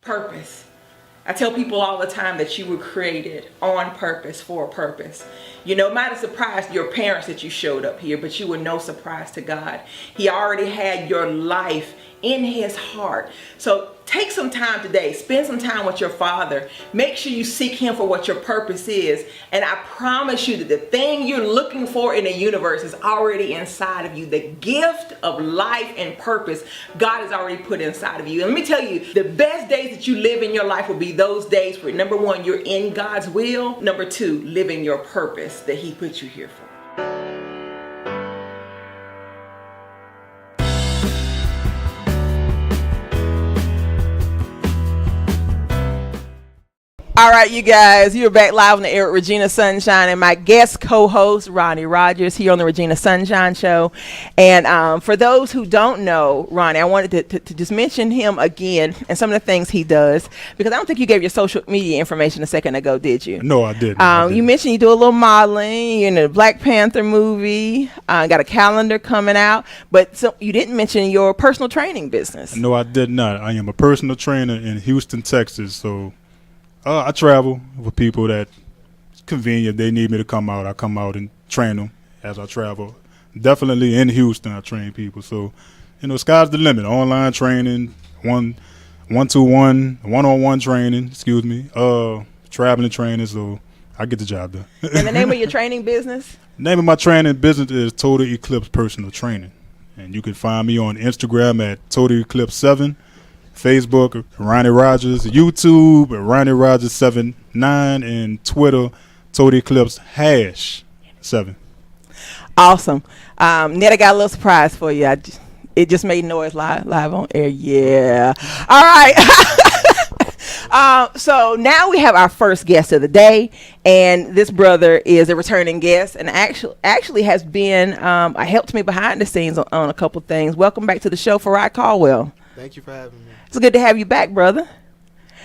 Purpose. I tell people all the time that you were created on purpose for a purpose. You know, it might have surprised your parents that you showed up here, but you were no surprise to God. He already had your life in his heart. So take some time today, spend some time with your Father. Make sure you seek him for what your purpose is. And I promise you that the thing you're looking for in the universe is already inside of you. The gift of life and purpose, God has already put inside of you. And let me tell you, the best days that you live in your life will be those days where, number one, you're in God's will. Number two, living your purpose that he put you here for. All right, you guys, you're back live on the air with Regina Sunshine and my guest co-host, Ronnie Rogers, here on the Regina Sunshine Show. And for those who don't know Ronnie, I wanted to just mention him again and some of the things he does, because I don't think you gave your social media information a second ago, did you? No, I didn't. You mentioned you do a little modeling, you're in the Black Panther movie, got a calendar coming out, but so you didn't mention your personal training business. No, I did not. I am a personal trainer in Houston, Texas, so I travel with people that it's convenient. They need me to come out. I come out and train them as I travel. Definitely in Houston, I train people. So, you know, sky's the limit. Online training, one-to-one, one-on-one training, traveling training. So I get the job done. And the name of your training business? The name of my training business is Total Eclipse Personal Training. And you can find me on Instagram at Total Eclipse 7. Facebook, Ronnie Rogers, YouTube, Ronnie Rogers 79, and Twitter, Total Eclipse #7. Awesome. Ned, I got a little surprise for you. It just made noise live on air. Yeah. All right. So now we have our first guest of the day, and this brother is a returning guest, and actually has been helped me behind the scenes on a couple things. Welcome back to the show, Farai Caldwell. Thank you for having me. It's good to have you back, brother.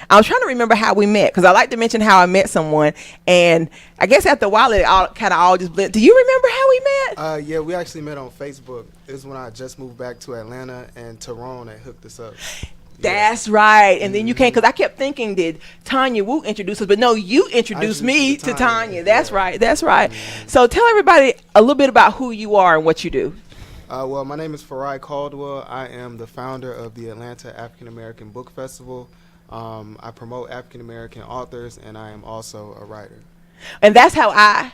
I was trying to remember how we met, because I like to mention how I met someone, and I guess after a while it all just blended. Do you remember how we met? Yeah, we actually met on Facebook. It was when I just moved back to Atlanta, and Tyrone had hooked us up. That's right. And then you came, because I kept thinking, did Tanya Wu introduce us? But no, you introduced me to Tanya. That's right. That's right. So tell everybody a little bit about who you are and what you do. Well, my name is Farai Caldwell. I am the founder of the Atlanta African American Book Festival. I promote African American authors, and I am also a writer. And that's how I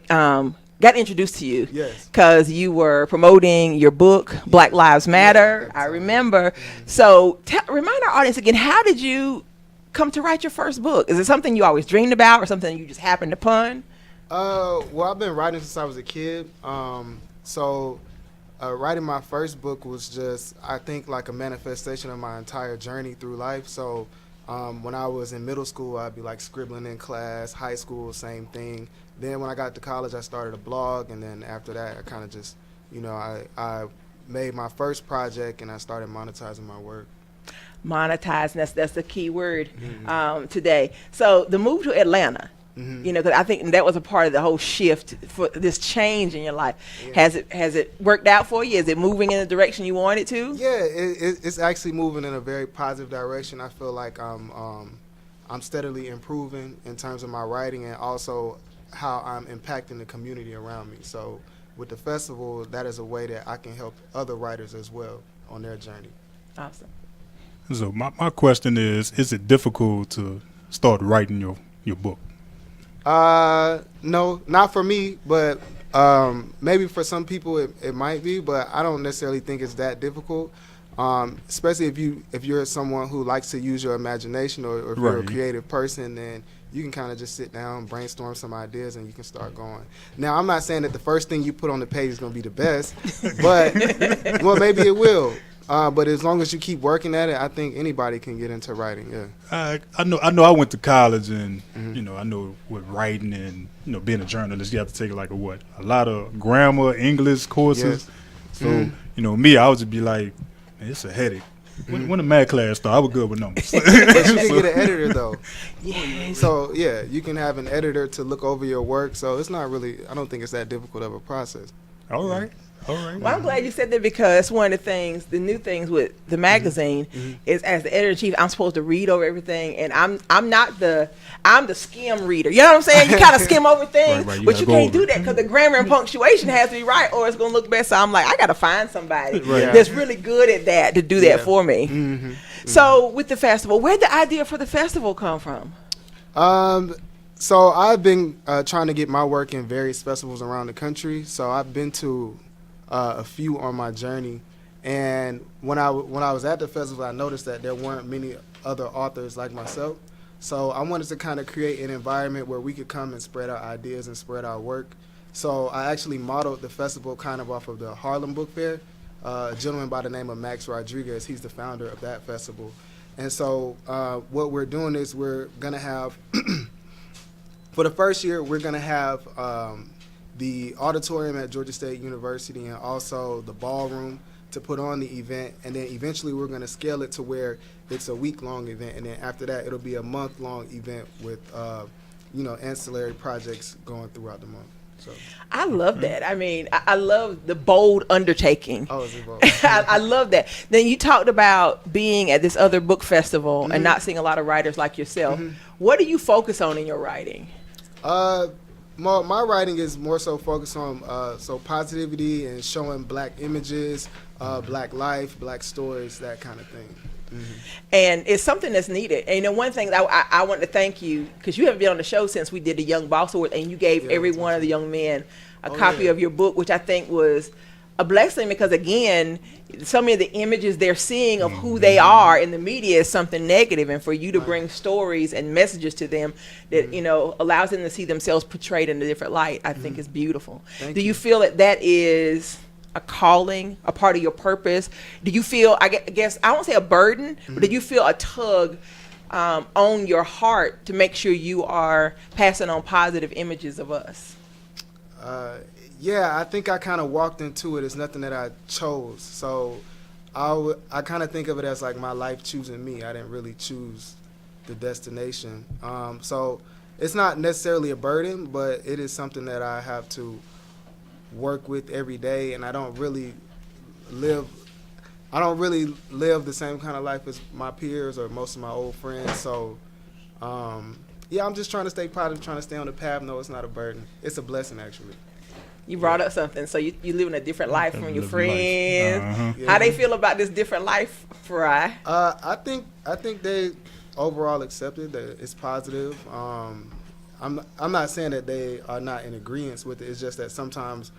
got introduced to you. Yes. Because you were promoting your book, Black Lives Matter. I remember. Mm-hmm. So remind our audience again, how did you come to write your first book? Is it something you always dreamed about, or something you just happened upon? Well, I've been writing since I was a kid. Writing my first book was just, I think, like a manifestation of my entire journey through life. So when I was in middle school, I'd be like scribbling in class. High school, same thing. Then when I got to college, I started a blog. And then after that, I kind of just, I made my first project, and I started monetizing my work. Monetizing, that's the key word today. So the move to Atlanta. Mm-hmm. Because I think that was a part of the whole shift for this change in your life. Yeah. Has it worked out for you? Is it moving in the direction you want it to? Yeah, it's actually moving in a very positive direction. I feel like I'm steadily improving in terms of my writing, and also how I'm impacting the community around me. So with the festival, that is a way that I can help other writers as well on their journey. Awesome. So my question is it difficult to start writing your book? No, not for me, but maybe for some people it might be, but I don't necessarily think it's that difficult. Especially if you're someone who likes to use your imagination, or if you're a creative person, then you can kind of just sit down, brainstorm some ideas, and you can start going. Now, I'm not saying that the first thing you put on the page is going to be the best, but well, maybe it will. But as long as you keep working at it, I think anybody can get into writing. Yeah. I know. I went to college, and I know with writing and being a journalist, you have to take like a lot of grammar, English courses. Yes. So me, I would just be like, man, it's a headache. When the math class started, I was good with numbers. But you can get an editor though. Yeah. So yeah, you can have an editor to look over your work. So it's not really. I don't think it's that difficult of a process. All right. All right. Well, I'm glad you said that because one of the things, the new things with the magazine is as the editor-in-chief, I'm supposed to read over everything, and I'm the skim reader. You know what I'm saying? You kind of skim over things, Right, but you can't do that because the grammar and punctuation has to be right or it's going to look bad. So I'm like, I got to find somebody that's really good at that to do that for me. So with the festival, where'd the idea for the festival come from? So I've been trying to get my work in various festivals around the country. So I've been to a few on my journey, and when I was at the festival, I noticed that there weren't many other authors like myself. So I wanted to kind of create an environment where we could come and spread our ideas and spread our work. So I actually modeled the festival kind of off of the Harlem Book Fair. A gentleman by the name of Max Rodriguez, he's the founder of that festival. And so what we're doing is we're going to have, for the first year, we're going to have the auditorium at Georgia State University and also the ballroom to put on the event. And then eventually we're going to scale it to where it's a week-long event. And then after that, it'll be a month-long event with, ancillary projects going throughout the month. So I love that. I mean, I love the bold undertaking. Oh, it's bold. I love that. Then you talked about being at this other book festival and not seeing a lot of writers like yourself. What do you focus on in your writing? My writing is more so focused on positivity and showing black images, black life, black stories, that kind of thing. And it's something that's needed. And one thing that I want to thank you, because you haven't been on the show since we did the Young Boss Award, and you gave every one of the young men a copy of your book, which I think was a blessing because, again, so many of the images they're seeing of who they are in the media is something negative, and for you to bring stories and messages to them that, allows them to see themselves portrayed in a different light, I think is beautiful. Do you feel that is a calling, a part of your purpose? Do you feel, I guess, I won't say a burden, but do you feel a tug on your heart to make sure you are passing on positive images of us? Yeah, I think I kind of walked into it. It's nothing that I chose. So I kind of think of it as like my life choosing me. I didn't really choose the destination. So it's not necessarily a burden, but it is something that I have to work with every day, and I don't really live the same kind of life as my peers or most of my old friends. So I'm just trying to stay positive, trying to stay on the path. No, it's not a burden. It's a blessing, actually. You brought up something. So you living a different life from your friends. How they feel about this different life, Farai? I think they overall accepted that it's positive. I'm not saying that they are not in agreement with it. It's just that sometimes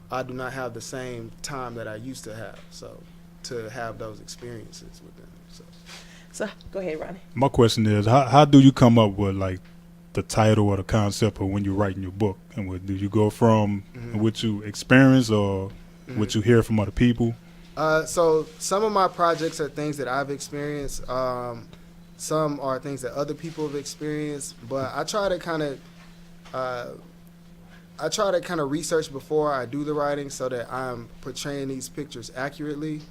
I do not have the same time that I used to have, so to have those experiences with them. So go ahead, Ronnie. My question is, how do you come up with like the title or the concept of when you're writing your book? And do you go from what you experience or what you hear from other people? So some of my projects are things that I've experienced. Some are things that other people have experienced, but I try to kind of research before I do the writing so that I'm portraying these pictures accurately.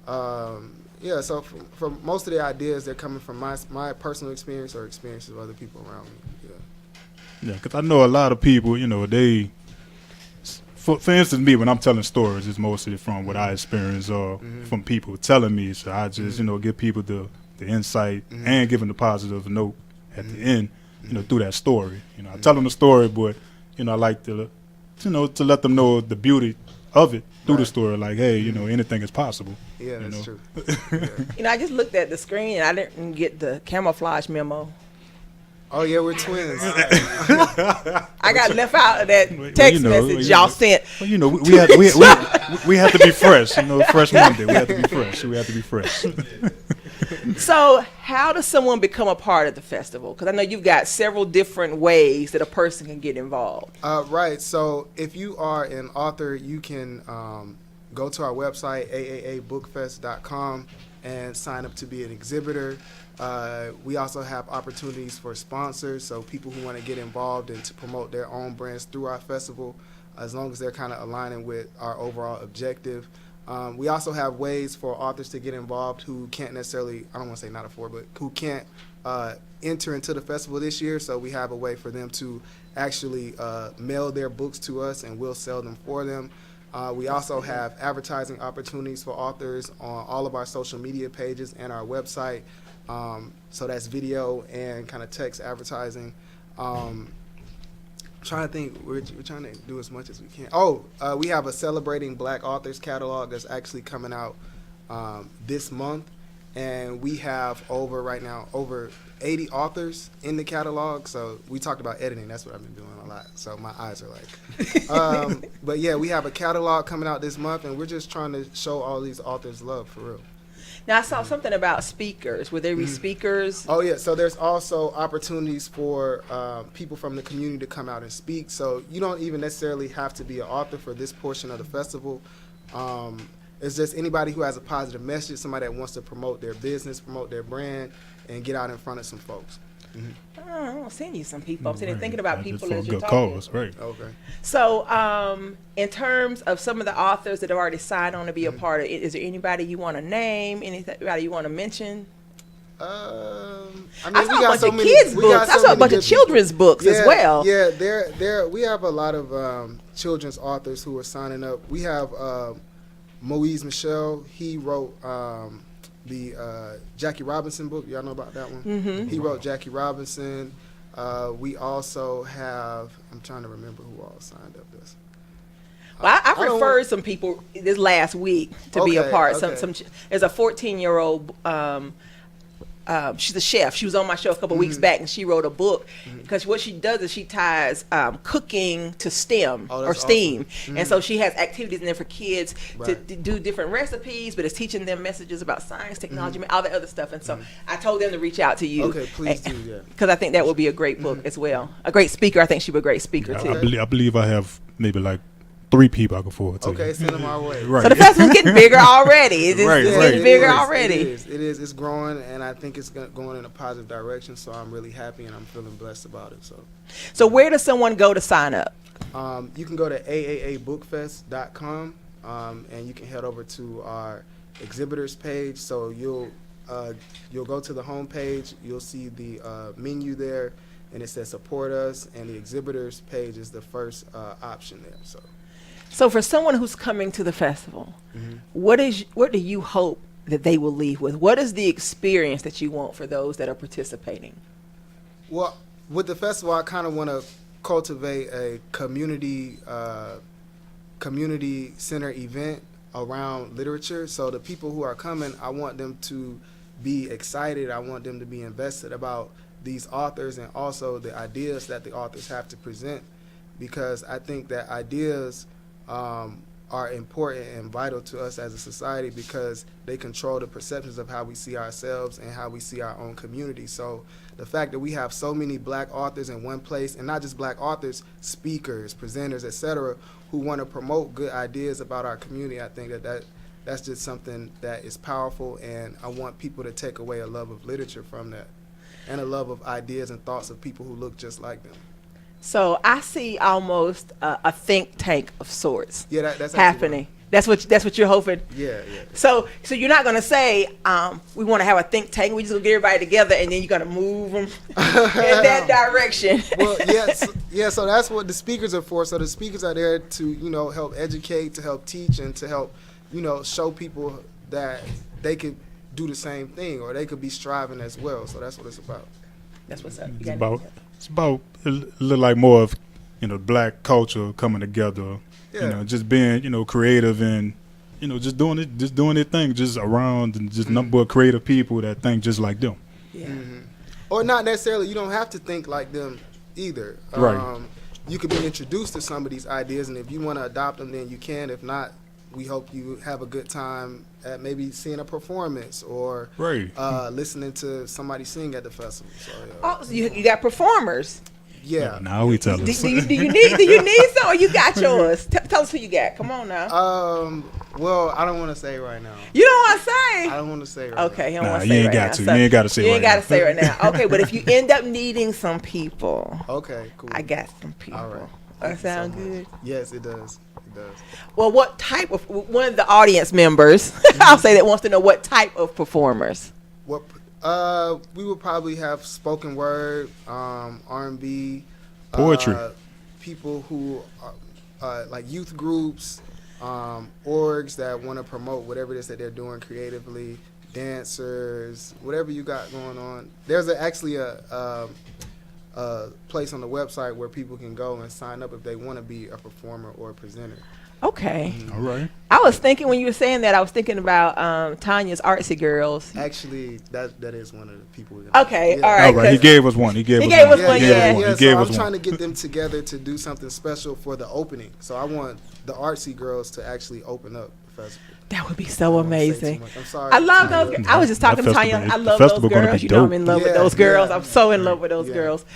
So for most of the ideas, they're coming from my personal experience or experiences of other people around me. Yeah, because I know a lot of people, they, for instance, me, when I'm telling stories, it's mostly from what I experience or from people telling me. So I just, give people the insight and give them the positive note at the end, through that story. I tell them the story, but, I like to, to let them know the beauty of it through the story. Like, hey, anything is possible. Yeah, that's true. I just looked at the screen and I didn't get the camouflage memo. Oh yeah, we're twins. I got left out of that text message y'all sent. Well, we have to be fresh. Fresh Monday. We have to be fresh. So how does someone become a part of the festival? Because I know you've got several different ways that a person can get involved. Right. So if you are an author, you can go to our website, aaabookfest.com, and sign up to be an exhibitor. We also have opportunities for sponsors, so people who want to get involved and to promote their own brands through our festival, as long as they're kind of aligning with our overall objective. We also have ways for authors to get involved who can't necessarily, I don't want to say not afford, but who can't enter into the festival this year. So we have a way for them to actually mail their books to us and we'll sell them for them. We also have advertising opportunities for authors on all of our social media pages and our website. So that's video and kind of text advertising. Trying to think, we're trying to do as much as we can. We have a Celebrating Black Authors catalog that's actually coming out this month, and we have over 80 authors in the catalog. So we talked about editing. That's what I've been doing a lot. So my eyes are like, but yeah, we have a catalog coming out this month, and we're just trying to show all these authors love for real. Now, I saw something about speakers. Would there be speakers? Oh, yeah. So there's also opportunities for people from the community to come out and speak. So you don't even necessarily have to be an author for this portion of the festival. It's just anybody who has a positive message, somebody that wants to promote their business, promote their brand, and get out in front of some folks. I'm going to send you some people. I'm sitting thinking about people for a as you're good talking. cause, right? Okay. So, in terms of some of the authors that have already signed on to be a part of it, is there anybody you want to name? Anybody you want to mention? I I saw a bunch of kids' books. I saw a bunch of children's books as well. Yeah, we have a lot of children's authors who are signing up. We have Moise Michel. He wrote the Jackie Robinson book. Y'all know about that one? Mm-hmm. He wrote Jackie Robinson. We also have, I'm trying to remember who all signed up this. Well, I referred some people this last week to be a part. Okay. There's a 14-year-old. She's a chef. She was on my show a couple weeks back, and she wrote a book because what she does is she ties cooking to STEM or STEAM, awesome. And so she has activities in there for kids to do different recipes, but it's teaching them messages about science, technology, all that other stuff. And so I told them to reach out to you. Okay, please do. Yeah, because I think that would be a great book as well. A great speaker. I think she'd be a great speaker too. I believe I have maybe like 3 people I can forward to. Okay, send them our way. Right. So the festival's getting bigger already. It's getting bigger already. It is. It's growing, and I think it's going in a positive direction. So I'm really happy, and I'm feeling blessed about it. So where does someone go to sign up? You can go to aaabookfest.com, and you can head over to our exhibitors page. So you'll go to the home page. You'll see the menu there, and it says support us, and the exhibitors page is the first option there. So for someone who's coming to the festival, what do you hope that they will leave with? What is the experience that you want for those that are participating? Well, with the festival, I kind of want to cultivate a community center event around literature. So the people who are coming, I want them to be excited. I want them to be invested about these authors and also the ideas that the authors have to present, because I think that ideas are important and vital to us as a society because they control the perceptions of how we see ourselves and how we see our own community. So the fact that we have so many black authors in one place, and not just black authors, speakers, presenters, etc., who want to promote good ideas about our community, I think that's just something that is powerful, and I want people to take away a love of literature from that and a love of ideas and thoughts of people who look just like them. So I see almost a think tank of sorts. Yeah, that's happening. That's what you're hoping. Yeah. So you're not gonna say we want to have a think tank. We just gonna get everybody together and then you're gonna move them in that direction. Well, yeah. So that's what the speakers are for. So the speakers are there to help educate, to help teach, and to help show people that they could do the same thing or they could be striving as well. So that's what it's about. That's what's up. It's about a little like more of black culture coming together. Yeah. Just being creative and just doing their thing just around, and just number of creative people that think just like them. Yeah. Or not necessarily. You don't have to think like them either. Right. You could be introduced to some of these ideas, and if you want to adopt them, then you can. If not, we hope you have a good time at maybe seeing a performance or listening to somebody sing at the festival. So, Oh, so you got performers. Yeah. Now we tell us. Do you need some, or you got yours? Tell us who you got. Come on now. Well, I don't want to say right now. You don't want to say? I don't want to say right Okay, now. you don't want to say right now. You ain't got to say right now. You ain't got to say right now. Okay, but if you end up needing some people. Okay, cool. I got some people. All right. That sound good? Yes, it does. It does. Well, what type of, one of the audience members, I'll say that wants to know what type of performers. What we would probably have spoken word, R&B, poetry, people who are like youth groups, orgs that want to promote whatever it is that they're doing creatively, dancers, whatever you got going on. There's actually a place on the website where people can go and sign up if they want to be a performer or a presenter. Okay. All right. I was thinking when you were saying that, I was thinking about Tanya's Artsy Girls. Actually, that is one of the people. Okay, Yeah. all right. All right. He gave us one. He gave us one. Yeah. He gave So us I'm trying one. to get them together to do something special for the opening. So I want the Artsy Girls to actually open up the festival. That would be so amazing. I'm sorry. I love those. I was just talking to Tanya. I love those girls. You know, I'm in love with those girls. I'm so in love with those girls.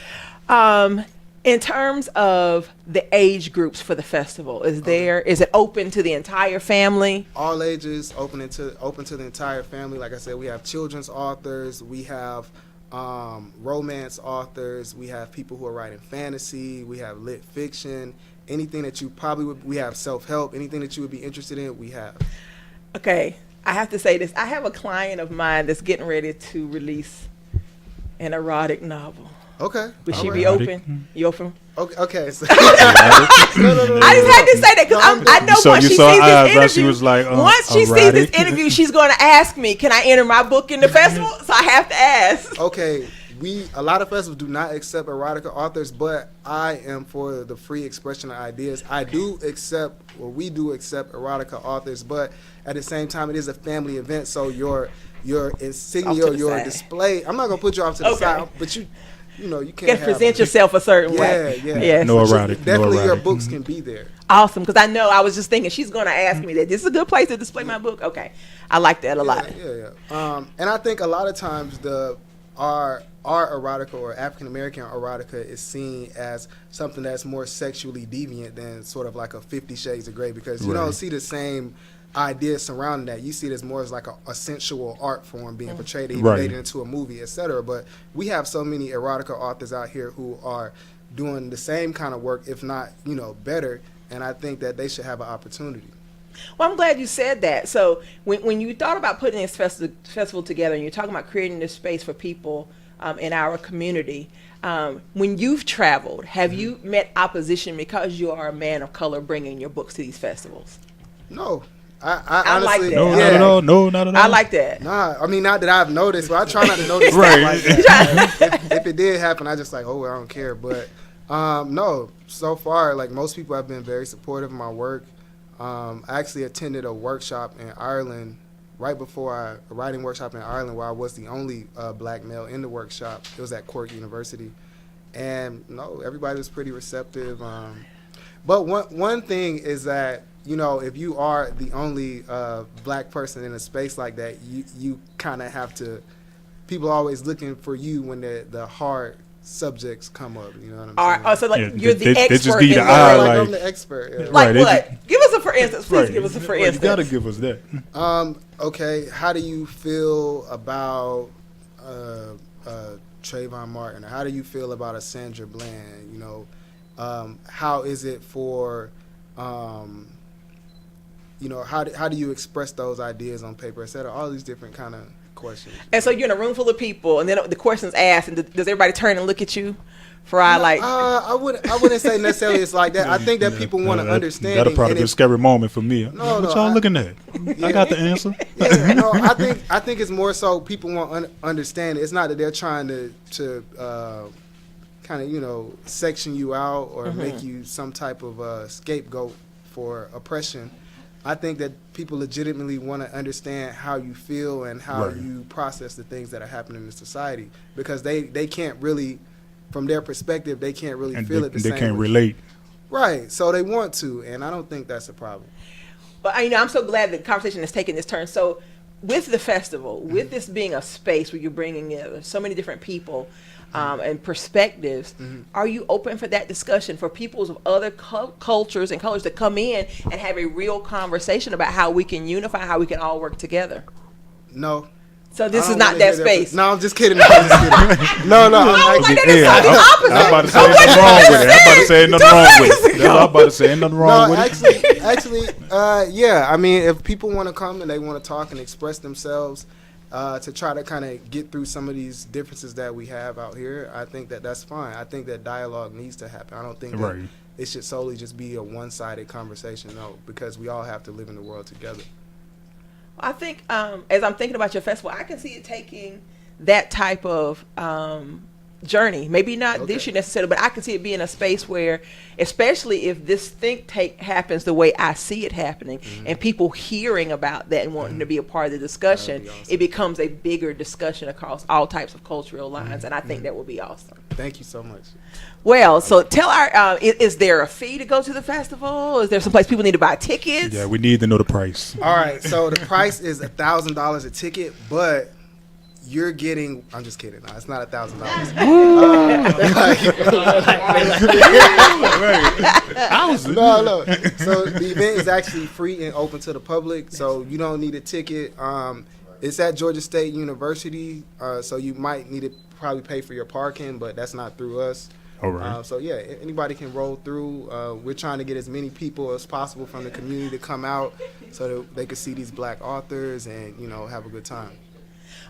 In terms of the age groups for the festival, is it open to the entire family? All ages, open to the entire family. Like I said, we have children's authors, we have romance authors, we have people who are writing fantasy, we have lit fiction, anything that you probably would. We have self-help, anything that you would be interested in, we have. Okay, I have to say this. I have a client of mine that's getting ready to release an erotic novel. Okay. Would she be open? You open? Okay. So No. I just had to say that because I know once she sees this interview, she was like, once she sees this interview, she's going to ask me, "Can I enter my book in the festival?" So I have to ask. Okay. A lot of festivals do not accept erotica authors, but I am for the free expression of ideas. We do accept erotica authors, but at the same time, it is a family event, so your insignia, your display. I'm not gonna put you off to the side, but you can't present yourself a certain way. Yeah. No erotic. Definitely, your books can be there. Awesome, because I was just thinking she's going to ask me that. This is a good place to display my book. Okay, I like that a lot. Yeah. And I think a lot of times our erotica or African American erotica is seen as something that's more sexually deviant than sort of like a 50 Shades of Grey, because you don't see the same ideas surrounding that. You see it as more as like a sensual art form being portrayed, even made it into a movie, etc. But we have so many erotica authors out here who are doing the same kind of work, if not, better. And I think that they should have an opportunity. Well, I'm glad you said that. So when you thought about putting this festival together, and you're talking about creating this space for people in our community, when you've traveled, have you met opposition because you are a man of color bringing your books to these festivals? No. I honestly, like that. No, not at all. No, not at all. I like that. Nah, I mean, not that I've noticed, but I try not to notice stuff like that. If it did happen, I just like, I don't care. But no, so far, like most people have been very supportive of my work. I actually attended a workshop in Ireland right before a writing workshop in Ireland where I was the only black male in the workshop. It was at Cork University. And no, everybody was pretty receptive. But one thing is that, if you are the only black person in a space like that, you kind of have to, people are always looking for you when the hard subjects come up, you know what I'm saying? So like you're the expert. They just give you the in eye, like I'm the expert. Yeah. Like what? Give us a for instance. Please give us a for instance. You got to give us that. Okay, how do you feel about Trayvon Martin? How do you feel about a Sandra Bland? How is it for how do you express those ideas on paper, etc.? All these different kind of questions. And so you're in a room full of people, and then the question's asked, and does everybody turn and look at you? Farai, I wouldn't say necessarily it's like that. I think that people want to understand. That'll probably be a scary moment for me. What y'all looking at? I got the answer. I think it's more so people want to understand. It's not that they're trying to kind of section you out or make you some type of scapegoat for oppression. I think that people legitimately want to understand how you feel and how you process the things that are happening in society, because they can't really, from their perspective, they can't really feel it the same. They can't relate. Right. So they want to, and I don't think that's a problem. But I'm so glad the conversation has taken this turn. So with the festival, with this being a space where you're bringing in so many different people and perspectives, are you open for that discussion for peoples of other cultures and colors to come in and have a real conversation about how we can unify, how we can all work together? No. So this is not that space. No, I'm just kidding. No. I'm about to say nothing wrong with it. I'm about to say nothing wrong with it. I'm about to say nothing wrong with it. Actually, yeah. I mean, if people want to come and they want to talk and express themselves, to try to kind of get through some of these differences that we have out here. I think that that's fine. I think that dialogue needs to happen. I don't think that it should solely just be a one-sided conversation, no, because we all have to live in the world together. I think as I'm thinking about your festival, I can see it taking that type of journey. Maybe not this year necessarily, but I can see it being a space where, especially if this think tank happens the way I see it happening, and people hearing about that and wanting to be a part of the discussion, awesome. It becomes a bigger discussion across all types of cultural lines, and I think that will be awesome. Thank you so much. Well, so tell our, is there a fee to go to the festival? Is there some place people need to buy tickets? Yeah, we need to know the price. All right, so the price is $1,000 a ticket, but you're getting, I'm just kidding. No, it's not $1,000. No. So the event is actually free and open to the public, so you don't need a ticket. It's at Georgia State University, so you might need to probably pay for your parking, but that's not through us. All right. So yeah, anybody can roll through. We're trying to get as many people as possible from the community to come out so that they can see these black authors and, you know, have a good time.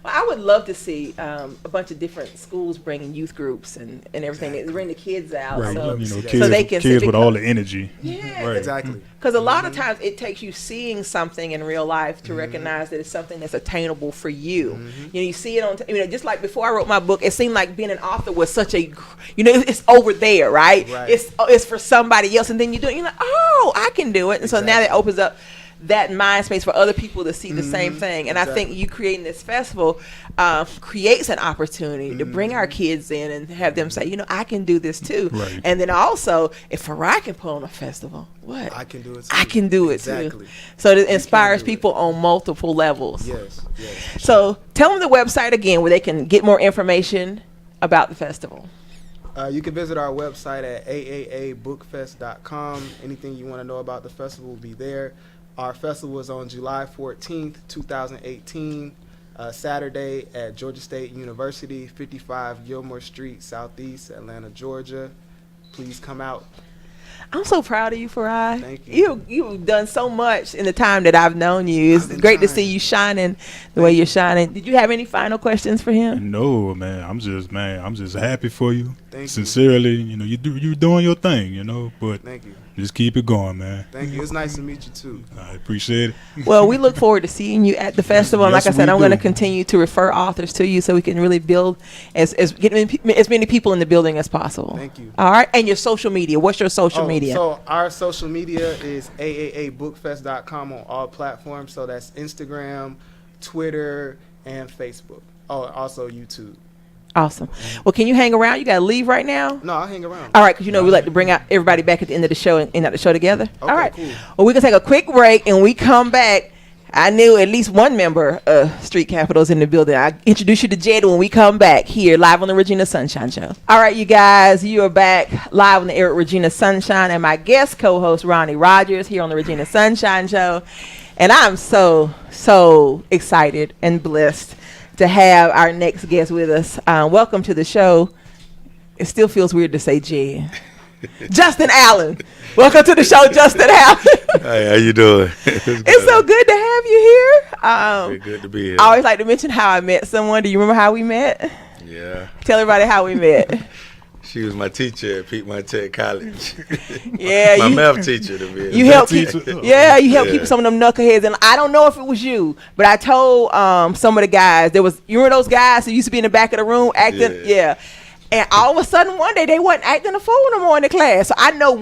Well, I would love to see a bunch of different schools bringing youth groups and everything. Exactly. Bring the kids out, right. so, you know, so they can kids with all the energy. Yeah, right. Exactly. Because a lot of times it takes you seeing something in real life to recognize that it's something that's attainable for you. You know, you see it on, just like before I wrote my book, it seemed like being an author was such a, it's over there, right? It's for somebody else, and then you do it, you're like, oh, I can do it, and so now that opens up that mind space for other people to see the same thing. And I think you creating this festival creates an opportunity to bring our kids in and have them say, I can do this too. Right. And then also, if Farai can put on a festival, what? I can do it too. I can do it too. So it inspires people on multiple levels. Yes. So tell them the website again where they can get more information about the festival. You can visit our website at aaabookfest.com. Anything you want to know about the festival will be there. Our festival is on July 14th, 2018, Saturday at Georgia State University, 55 Gilmore Street, Southeast, Atlanta, Georgia. Please come out. I'm so proud of you, Farai. Thank you. You've done so much in the time that I've known you. It's great to see you shining the way you're shining. Did you have any final questions for him? No, man. I'm just happy for you. Thank Sincerely, you're doing your thing, but thank you. Just keep it going, man. Thank you. It's nice to meet you too. I appreciate it. Well, we look forward to seeing you at the festival. And like I said, I'm going to continue to refer authors to you so we can really build get as many people in the building as possible. Thank you. All right. And your social media. What's your social media? So our social media is aaabookfest.com on all platforms. So that's Instagram, Twitter, and Facebook. Oh, also YouTube. Awesome. Well, can you hang around? You got to leave right now? No, I'll hang around. All right, because we like to bring out everybody back at the end of the show and end out the show together. Okay, all right. Cool. Well, we're going to take a quick break, and we come back. I knew at least one member of Street Capitals in the building. I'll introduce you to Jed when we come back here live on the Regina Sunshine Show. All right, you guys, you are back live on the air at Regina Sunshine, and my guest co-host, Ronnie Rogers, here on the Regina Sunshine Show. And I'm so, so excited and blessed to have our next guest with us. Welcome to the show. It still feels weird to say Jed. Justin Allen. Welcome to the show, Justin Allen. Hey, how you doing? It's so good to have you here. Very good to be here. I always like to mention how I met someone. Do you remember how we met? Yeah. Tell everybody how we met. She was my teacher at Piedmont Tech College. Yeah, my math teacher to be. You helped keep keep some of them knuckleheads. And I don't know if it was you, but I told some of the guys you remember those guys who used to be in the back of the room acting? Yeah. And all of a sudden one day they wasn't acting a fool no more in the class. So I know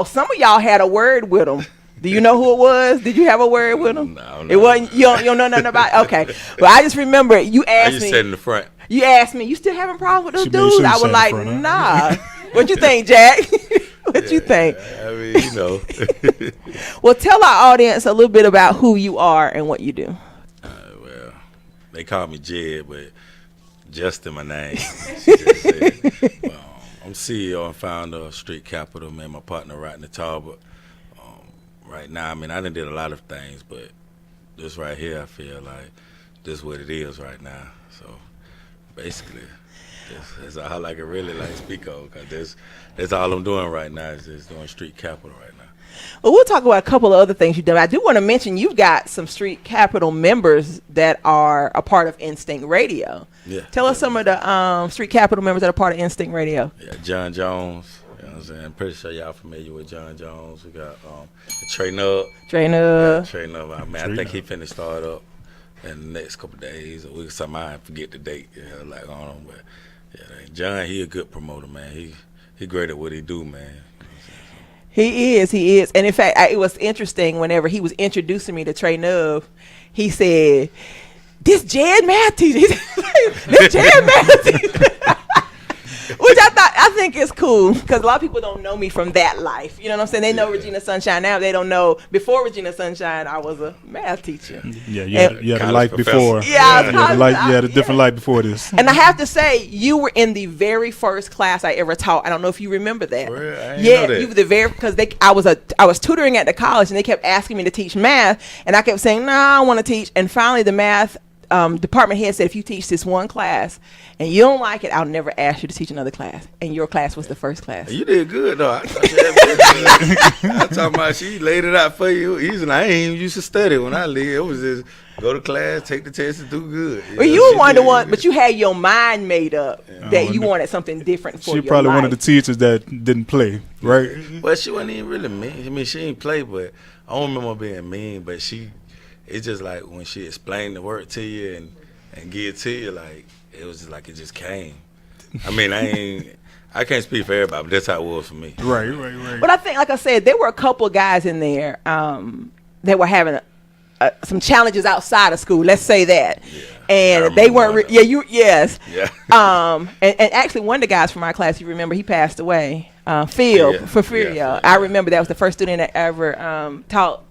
some of y'all had a word with them. Do you know who it was? Did you have a word with them? No. It wasn't. You don't know nothing about it? Okay. Well, I just remember you asked me. I just sat in the front. You asked me, you still having problems with those dudes? Sure I was like, front, nah. What you think, Jack? What you think? I mean, Well, tell our audience a little bit about who you are and what you do. Well, they call me Jed, but Justin my name. She just said, I'm CEO and founder of Street Capital, man, my partner Rodney Talbot. Right now, I mean, I done did a lot of things, but this right here, I feel like this is what it is right now. So, basically. That's all I can really speak on, because that's all I'm doing right now is just doing Street Capital right now. Well, we'll talk about a couple of other things you've done. I do want to mention you've got some Street Capital members that are a part of Instinct Radio. Yeah. Tell us some of the Street Capital members that are part of Instinct Radio. Yeah, John Jones. You know what I'm saying? I'm pretty sure y'all familiar with John Jones. We got Trey Nub. Trey Nub. Trey Nub. I think he finna start up in the next couple of days. Or we I forget the date. On him, but yeah, John, he a good promoter, man. He great at what he do, man. He is. And in fact, it was interesting whenever he was introducing me to Trey Nub, he said, this Jed math teacher. This Jed math teacher. Which I think is cool, because a lot of people don't know me from that life. You know what I'm saying? They know Regina Sunshine now. They don't know before Regina Sunshine, I was a math teacher. Yeah, you had a life before. Yeah, you had a different life before this. And I have to say, you were in the very first class I ever taught. I don't know if you remember that. Well, I ain't know that. You were the very, because I was tutoring at the college, and they kept asking me to teach math, and I kept saying, no, I want to teach. And finally, the math department head said, if you teach this one class and you don't like it, I'll never ask you to teach another class. And your class was the first class. You did good, though. I thought talking about she laid it out for you. I ain't even used to study when I leave. It was just go to class, take the test, and do good. Well, you were one of the ones, but you had your mind made up that you wanted something different for your life. She probably one of the teachers that didn't play, right? Well, she wasn't even really mean. I mean, she didn't play, but I don't remember being mean, but it's just like when she explained the work to you and give it to you, it was just like it just came. I mean, I can't speak for everybody, but that's how it was for me. Right. But I think, like I said, there were a couple of guys in there that were having some challenges outside of school. Let's say that, and they weren't. Yes. Yeah. And actually, one of the guys from my class, you remember, he passed away. Phil. I remember that was the first student that ever taught.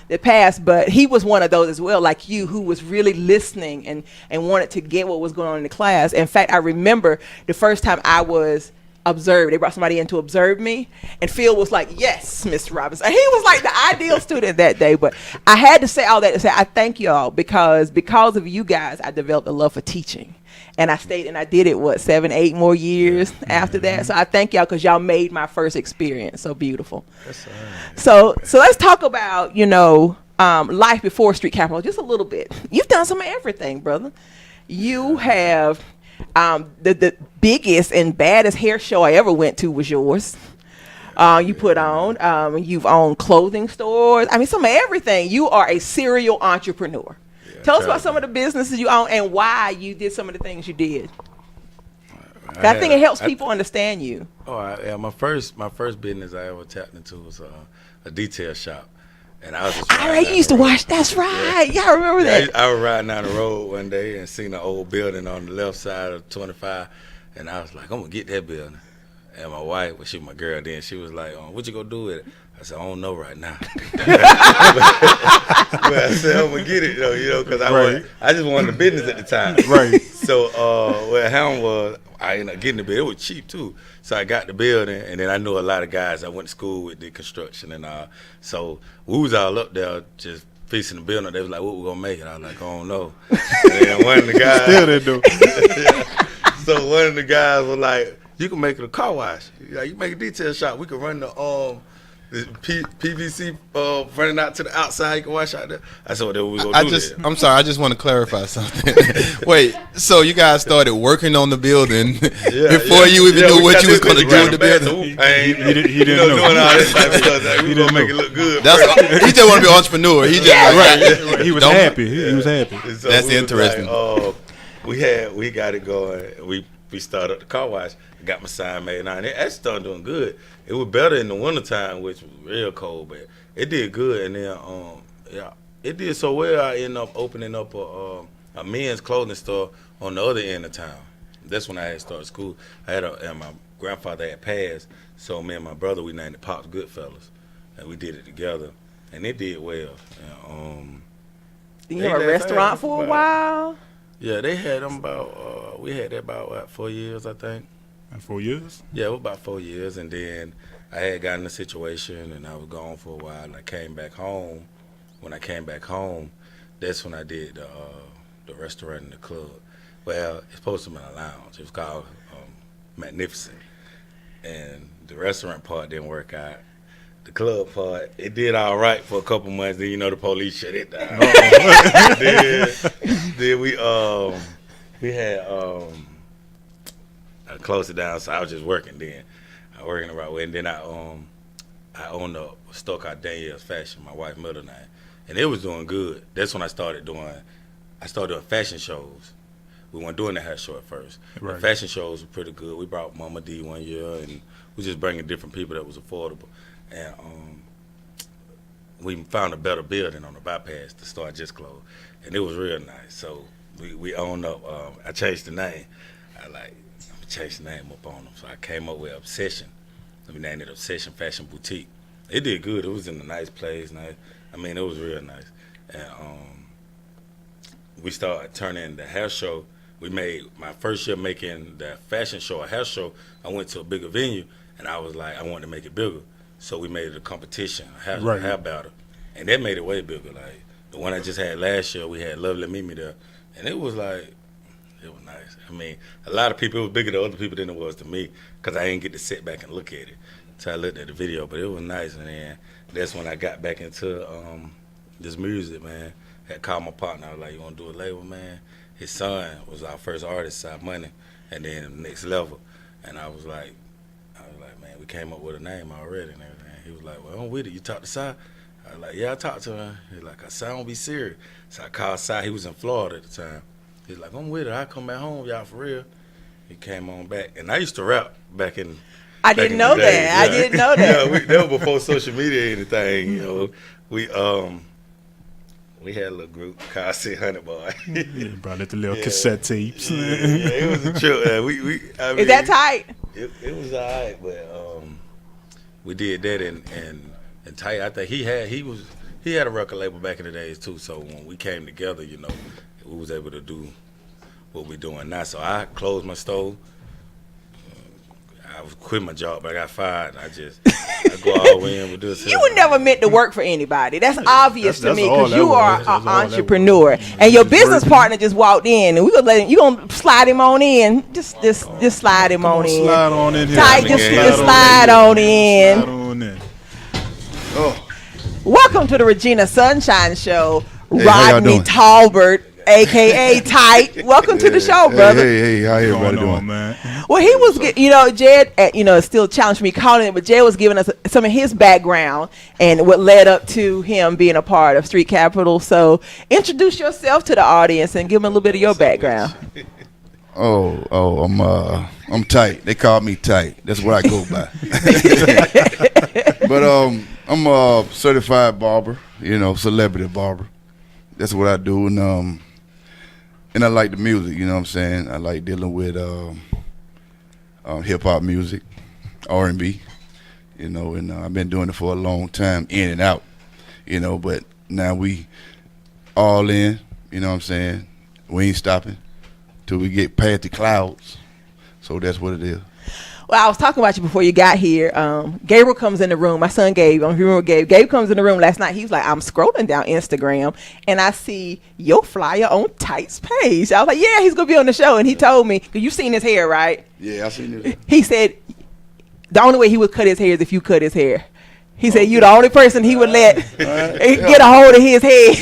That passed, but he was one of those as well, like you, who was really listening and wanted to get what was going on in the class. In fact, I remember the first time I was observed, they brought somebody in to observe me, and Phil was like, yes, Mr. Robinson. He was like the ideal student that day. But I had to say all that to say I thank y'all, because of you guys, I developed a love for teaching. And I stayed and I did it, 7-8 more years after that. So I thank y'all, because y'all made my first experience so beautiful. That's all right. So let's talk about, life before Street Capital just a little bit. You've done some of everything, brother. You have the biggest and baddest hair show I ever went to was yours. You put on, you've owned clothing stores. I mean, some of everything. You are a serial entrepreneur. Tell us about some of the businesses you own and why you did some of the things you did. I think it helps people understand you. My first business I ever tapped into was a detail shop, and I was just. You used to watch. That's right. Yeah, I remember that. I was riding down the road one day and seen an old building on the left side of 25, and I was like, I'm gonna get that building. And my wife, she was my girl then, she was like, what you gonna do with it? I said, I don't know right now. But I said, I'm gonna get it though, because I just wanted the business at the time. Right. So what happened was I ended up getting the building. It was cheap too. So I got the building, and then I knew a lot of guys I went to school with, did construction and all. So we was all up there just fixing the building. They was like, what we gonna make it? I was like, I don't know. And then one of the guys Still didn't do. So one of the guys was like, you can make it a car wash. You make a detail shop. We can run the PVC running out to the outside. You can wash out there. I said, well, we gonna do that. I'm sorry. I just want to clarify something. Wait. So you guys started working on the building before you even knew what you was going to do with the building. He didn't know. Doing all this type of stuff. We gonna make it look good. He just want to be an entrepreneur. He just He was happy. He was happy. So that's interesting. Like, we got it going. We started up the car wash. I got my sign made, and it started doing good. It was better in the wintertime, which was real cold, but it did good. And then, it did so well, I ended up opening up a men's clothing store on the other end of town. That's when I had started school. And my grandfather had passed, so me and my brother, we named it Pops Goodfellas, and we did it together, and it did well. Did you have a restaurant for a while? Yeah, they had them we had that about 4 years, I think. 4 years? Yeah, it was about 4 years, and then I had gotten in a situation, and I was gone for a while, and I came back home. When I came back home, that's when I did the restaurant and the club. Well, it's supposed to be in a lounge. It was called Magnificent. And the restaurant part didn't work out. The club part, it did all right for a couple months. Then, the police shut it down. then we had I closed it down, so I was just working then. I working the right way. And then I owned a store called Danielle's Fashion, my wife's middle name. And it was doing good. That's when I started doing fashion shows. We weren't doing the hair show at first. Right. The fashion shows were pretty good. We brought Mama D one year, and we just bringing different people that was affordable. And we found a better building on the bypass. The store just closed, and it was real nice. So we owned up. I changed the name. I'm changed the name up on them. So I came up with Obsession. We named it Obsession Fashion Boutique. It did good. It was in a nice place. Nice. I mean, it was real nice. And we started turning the hair show. We made my first year making the fashion show, a hair show. I went to a bigger venue, and I was like, I wanted to make it bigger. So we made it a competition, a hair battle. And that made it way bigger. Like the one I just had last year, we had Lovely Mimi there. And it was nice. I mean, a lot of people, it was bigger to other people than it was to me, because I didn't get to sit back and look at it. So I looked at the video, but it was nice. And then that's when I got back into this music, man. I had called my partner. I was like, you want to do a label, man? His son was our first artist, Side Money, and then Next Level. And I was like, man, we came up with a name already and everything. He was like, well, I'm with it. You talk to Side? I was like, yeah, I talked to him. He was like, Side don't be serious. So I called Side. He was in Florida at the time. He was like, I'm with it. I'll come back home, y'all, for real. He came on back. And I used to rap back in I didn't know that. Yeah. I didn't know that. Yeah, that was before social media or anything, We had a little group called 600 Boy. Probably the little cassette tapes. It was a trip. Is that tight? It was all right, but we did that and Tight. I think he had a record label back in the days too. So when we came together, we was able to do what we're doing now. So I closed my store. I quit my job, but I got fired. I go all the way in with this. You were never meant to work for anybody. That's obvious to me, because you are an That's all that entrepreneur, and your business partner just walked in, and we gonna let him. You gonna slide him on in? Just slide him on in. Slide on in here. Tight, just slide on in. Slide on in. Oh, Welcome to the Regina Sunshine Show, Hey, how y'all Rodney doing? Talbert, aka Tight. Welcome to the show, brother. Hey, how What's everybody going on, doing? man? Well, he was, Jed, it's still a challenge for me calling it, but Jed was giving us some of his background and what led up to him being a part of Street Capital. So introduce yourself to the audience and give them a little bit of your background. I'm Tight. They call me Tight. That's what I go by. But I'm a certified barber, celebrity barber. That's what I do, and I like the music. You know what I'm saying? I like dealing with hip hop music, R&B. And I've been doing it for a long time, in and out. But now we all in. You know what I'm saying? We ain't stopping till we get past the clouds. So that's what it is. Well, I was talking about you before you got here. Gabriel comes in the room. My son Gabe. I don't know if you remember Gabe. Gabe comes in the room last night. He was like, I'm scrolling down Instagram and I see your flyer on Tight's page. I was like, yeah, he's going to be on the show. And he told me, because you've seen his hair, right? Yeah, I seen it. He said the only way he would cut his hair is if you cut his hair. He said you the only person he would let get a hold of his head.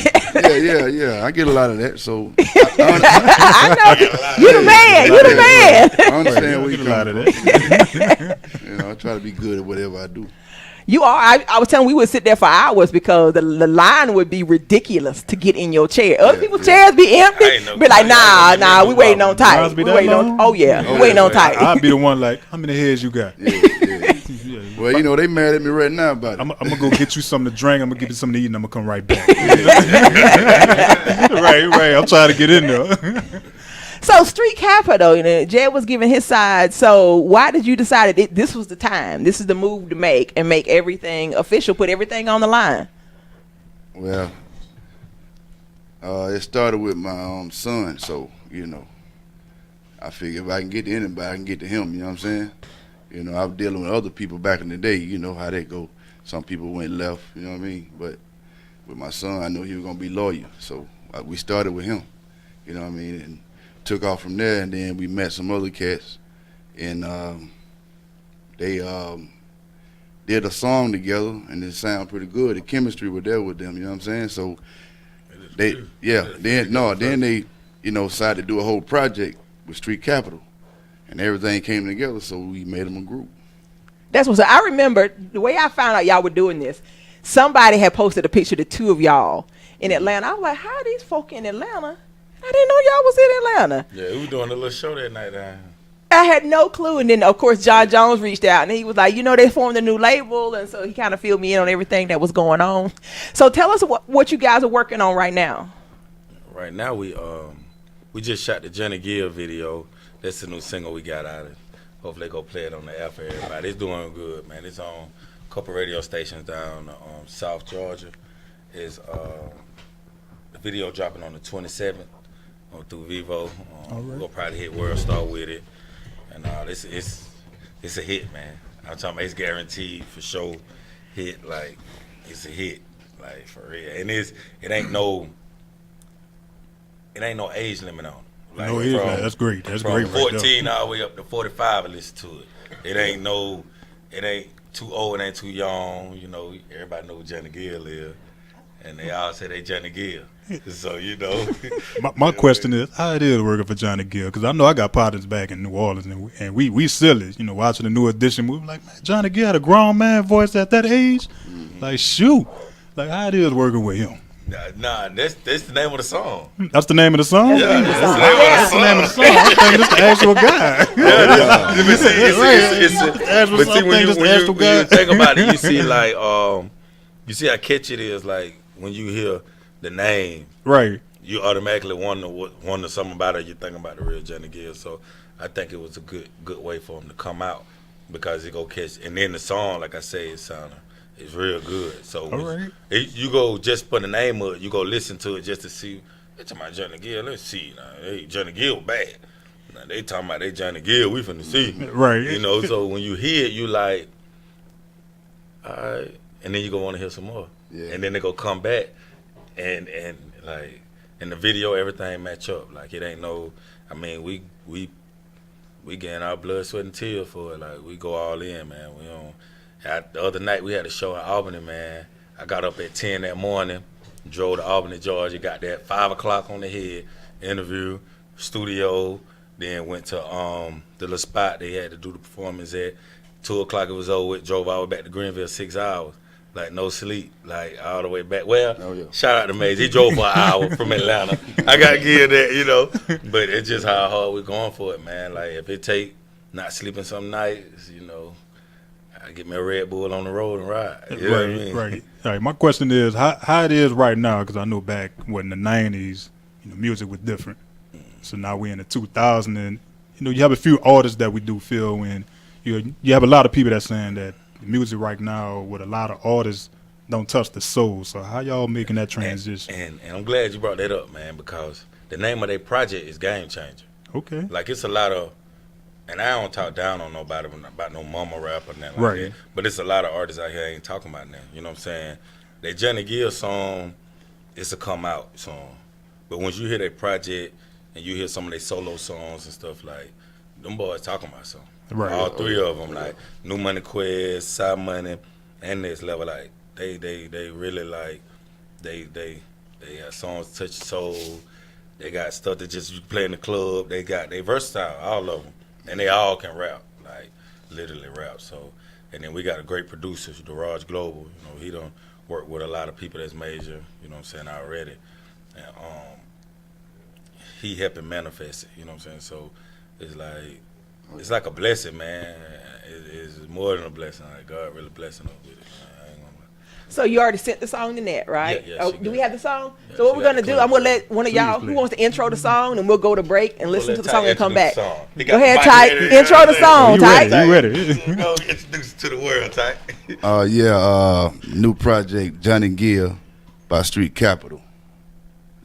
Yeah. I get a lot of that. So I know. You the man. You the man. I understand where you A lot come of from. that. I try to be good at whatever I do. You are. I was telling we would sit there for hours because the line would be ridiculous to get in your chair. Other people's chairs be empty. I ain't no- Be like, I ain't nah, no we waiting on problem. Tight. Lines be We that waiting on. long? Oh yeah, Oh, we waiting yeah, on Tight. I'd be the one like, how many heads you got? Yeah. Well, they mad at me right now about it. I'm gonna go get you something to drink. I'm gonna give you something to eat, and I'm gonna come right back. right. I'm trying to get in there. So Street Capital, Jed was giving his side. So why did you decide that this was the time? This is the move to make and make everything official. Put everything on the line. Well, it started with my son, so I figure if I can get to anybody, I can get to him. You know what I'm saying? I was dealing with other people back in the day. You know how that go. Some people went left. You know what I mean? But with my son, I knew he was gonna be loyal, so we started with him. You know what I mean? And took off from there, and then we met some other cats, and they did a song together, and it sounded pretty good. The chemistry was there with them, you know what I'm saying? So then they, decided to do a whole project with Street Capital, and everything came together, so we made them a group. That's what's. I remember the way I found out y'all were doing this. Somebody had posted a picture of the two of y'all in Atlanta. I was like, how are these folk in Atlanta? I didn't know y'all was in Atlanta. Yeah, we were doing a little show that night. I had no clue. And then, of course, John Jones reached out, and he was like, they formed a new label. And so he kind of filled me in on everything that was going on. So tell us what you guys are working on right now. Right now, we just shot the Jenny Gill video. That's the new single we got out of it. Hopefully they go play it on the air for everybody. It's doing good, man. It's on a couple radio stations down South Georgia. Is the video dropping on the 27th through Vivo. We'll probably hit World Star with it, and it's a hit, man. I'm talking about it's guaranteed for sure hit. Like it's a hit, like for real. And it ain't no age limit on it. Like no age limit. That's great. That's from great. From 14 right all the way up to 45 and listen to it. It ain't too old, it ain't too young. Everybody know who Johnny Gill is. And they all say they Johnny Gill. So, My question is, how it is working for Johnny Gill? Because I know I got partners back in New Orleans, and we silly, watching the New Edition movie. Like, man, Johnny Gill had a grown man voice at that age? Mm-hmm. Like, shoot. Like, how it is working with him? Nah, that's the name of the song. That's the name of the song? Yeah, that's the name of the song. I'm thinking it's the actual guy. But see, when you think about it, you see, like, you see how catchy it is, like, when you hear the name, right? You automatically wonder something about it. You think about the real Johnny Gill. So I think it was a good way for him to come out because it go catch. And then the song, like I say, it's real good. So you go just for the name of it, you go listen to it just to see. They talking about Johnny Gill. Let's see. Hey, Johnny Gill bad. Now they talking about they Johnny Gill. We finna see. Right. So when you hear it, you like, all right. And then you gonna want to hear some more. Yeah. And then they go come back and like in the video everything match up. Like it ain't no we getting our blood, sweat and tears for it. Like we go all in, man. We don't the other night we had a show in Albany, man. I got up at 10 that morning, drove to Albany, Georgia, got there at 5 o'clock on the head, interview, studio, then went to the little spot they had to do the performance at. 2 o'clock it was over with, drove all the way back to Greenville 6 hours. Like no sleep, like all the way back. Well, shout out to Maze. He drove for an hour from Atlanta. I gotta give that, But it's just how hard we're going for it, man. Like if it take not sleeping some nights, I get me a Red Bull on the road and ride. You know what I mean? Right. All right. My question is how it is right now, because I know back in the 90s, music was different. So now we're in the 2000s, and you have a few artists that we do feel when you have a lot of people that saying that music right now with a lot of artists don't touch the soul. So how y'all making that transition? And I'm glad you brought that up, man, because the name of their project is Game Changer. Okay. Like it's a lot of, and I don't talk down on nobody about no mama rap or nothing like that. But it's a lot of artists out here ain't talking about that. You know what I'm saying? That Johnny Gill song, it's a come out song. But once you hear their project and you hear some of their solo songs and stuff, like them boys talking about something. Right. All three of them, like New Money Quest, Side Money, and Next Level, like they really like they have songs touch your soul. They got stuff that just you play in the club. They versatile, all of them, and they all can rap, like literally rap. So, and then we got a great producer, Raj Global. He done work with a lot of people that's major. You know what I'm saying already, and he helping manifest it. You know what I'm saying? So it's like a blessing, man. It's more than a blessing. Like God really blessing us with it. I ain't gonna lie. So you already sent the song to Nat, right? Yeah, do we have the song? Yeah, so what we're gonna do? I'm gonna let one of y'all who wants to intro the song, and we'll go to break and listen to the song and come back. Go ahead, Tight. Intro the song, Tight. You ready? Go introduce it to the world, Tight. New project Johnny Gill by Street Capital.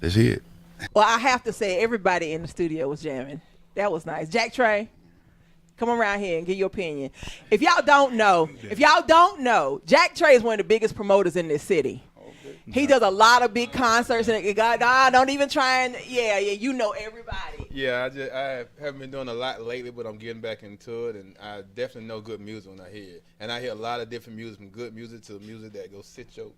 Let's hear it. Well, I have to say everybody in the studio was jamming. That was nice. Jack Trey, come around here and give your opinion. If y'all don't know, Jack Trey is one of the biggest promoters in this city. Okay. He does a lot of big concerts, and God, don't even try and you know everybody. Yeah, I haven't been doing a lot lately, but I'm getting back into it, and I definitely know good music when I hear it. And I hear a lot of different music, from good music to music that goes sit your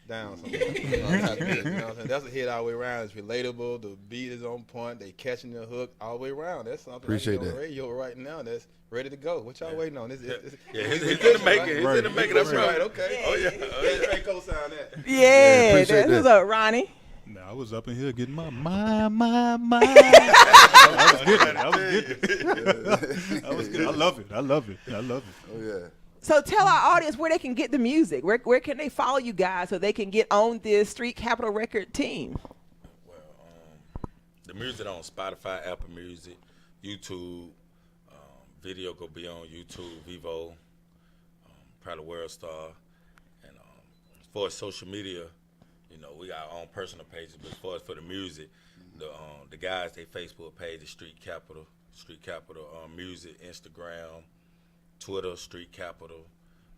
down somewhere. You know what I'm saying? That's a hit all the way around. It's relatable. The beat is on point. They catching the hook all the way around. That's something Appreciate I hear on that. the radio right now that's ready to go. What y'all waiting on? He's in the making. He's in the making. That's right. Okay. Oh yeah. Hey, co-sign that. Yeah, appreciate what's that. up, Ronnie? Nah, I was up in here getting my. I was getting it. I was good. I love it. Oh yeah. So tell our audience where they can get the music. Where can they follow you guys so they can get on this Street Capital Record team? Well, the music on Spotify, Apple Music, YouTube. Video go be on YouTube, Vivo, probably World Star, and as far as social media, you know, we got our own personal pages. But as far as for the music, the guys, they Facebook page is Street Capital Music, Instagram, Twitter, Street Capital,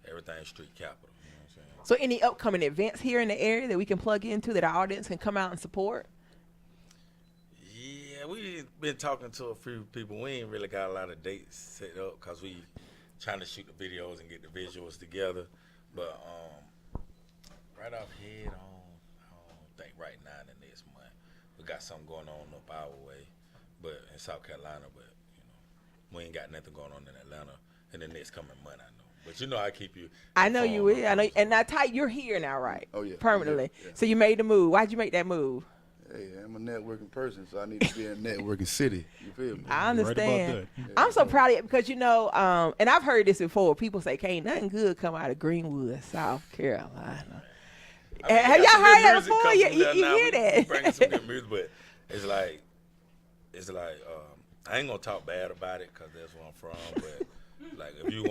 everything Street Capital. You know what I'm saying? So any upcoming events here in the area that we can plug into that our audience can come out and support? Yeah, we been talking to a few people. We ain't really got a lot of dates set up because we trying to shoot the videos and get the visuals together. But right off head, I don't think right now in the next month. We got something going on up our way, but in South Carolina. But you know, we ain't got nothing going on in Atlanta in the next coming month. I know. But you know, I keep you. I know you informed. will. I know. And now, Tight, you're here now, right? Oh, yeah. Permanently. Yeah. So you made the move. Why'd you make that move? Hey, I'm a networking person, so I need to be in a networking city. You feel me? I Right about understand. that. I'm so proud of you because, you know, and I've heard this before. People say, can't nothing good come out of Greenwood, South Carolina. I mean, Have got y'all some heard good that music before? come You from there now. hear We that? bringing some good music, but it's like I ain't gonna talk bad about it because that's where I'm from. But like if you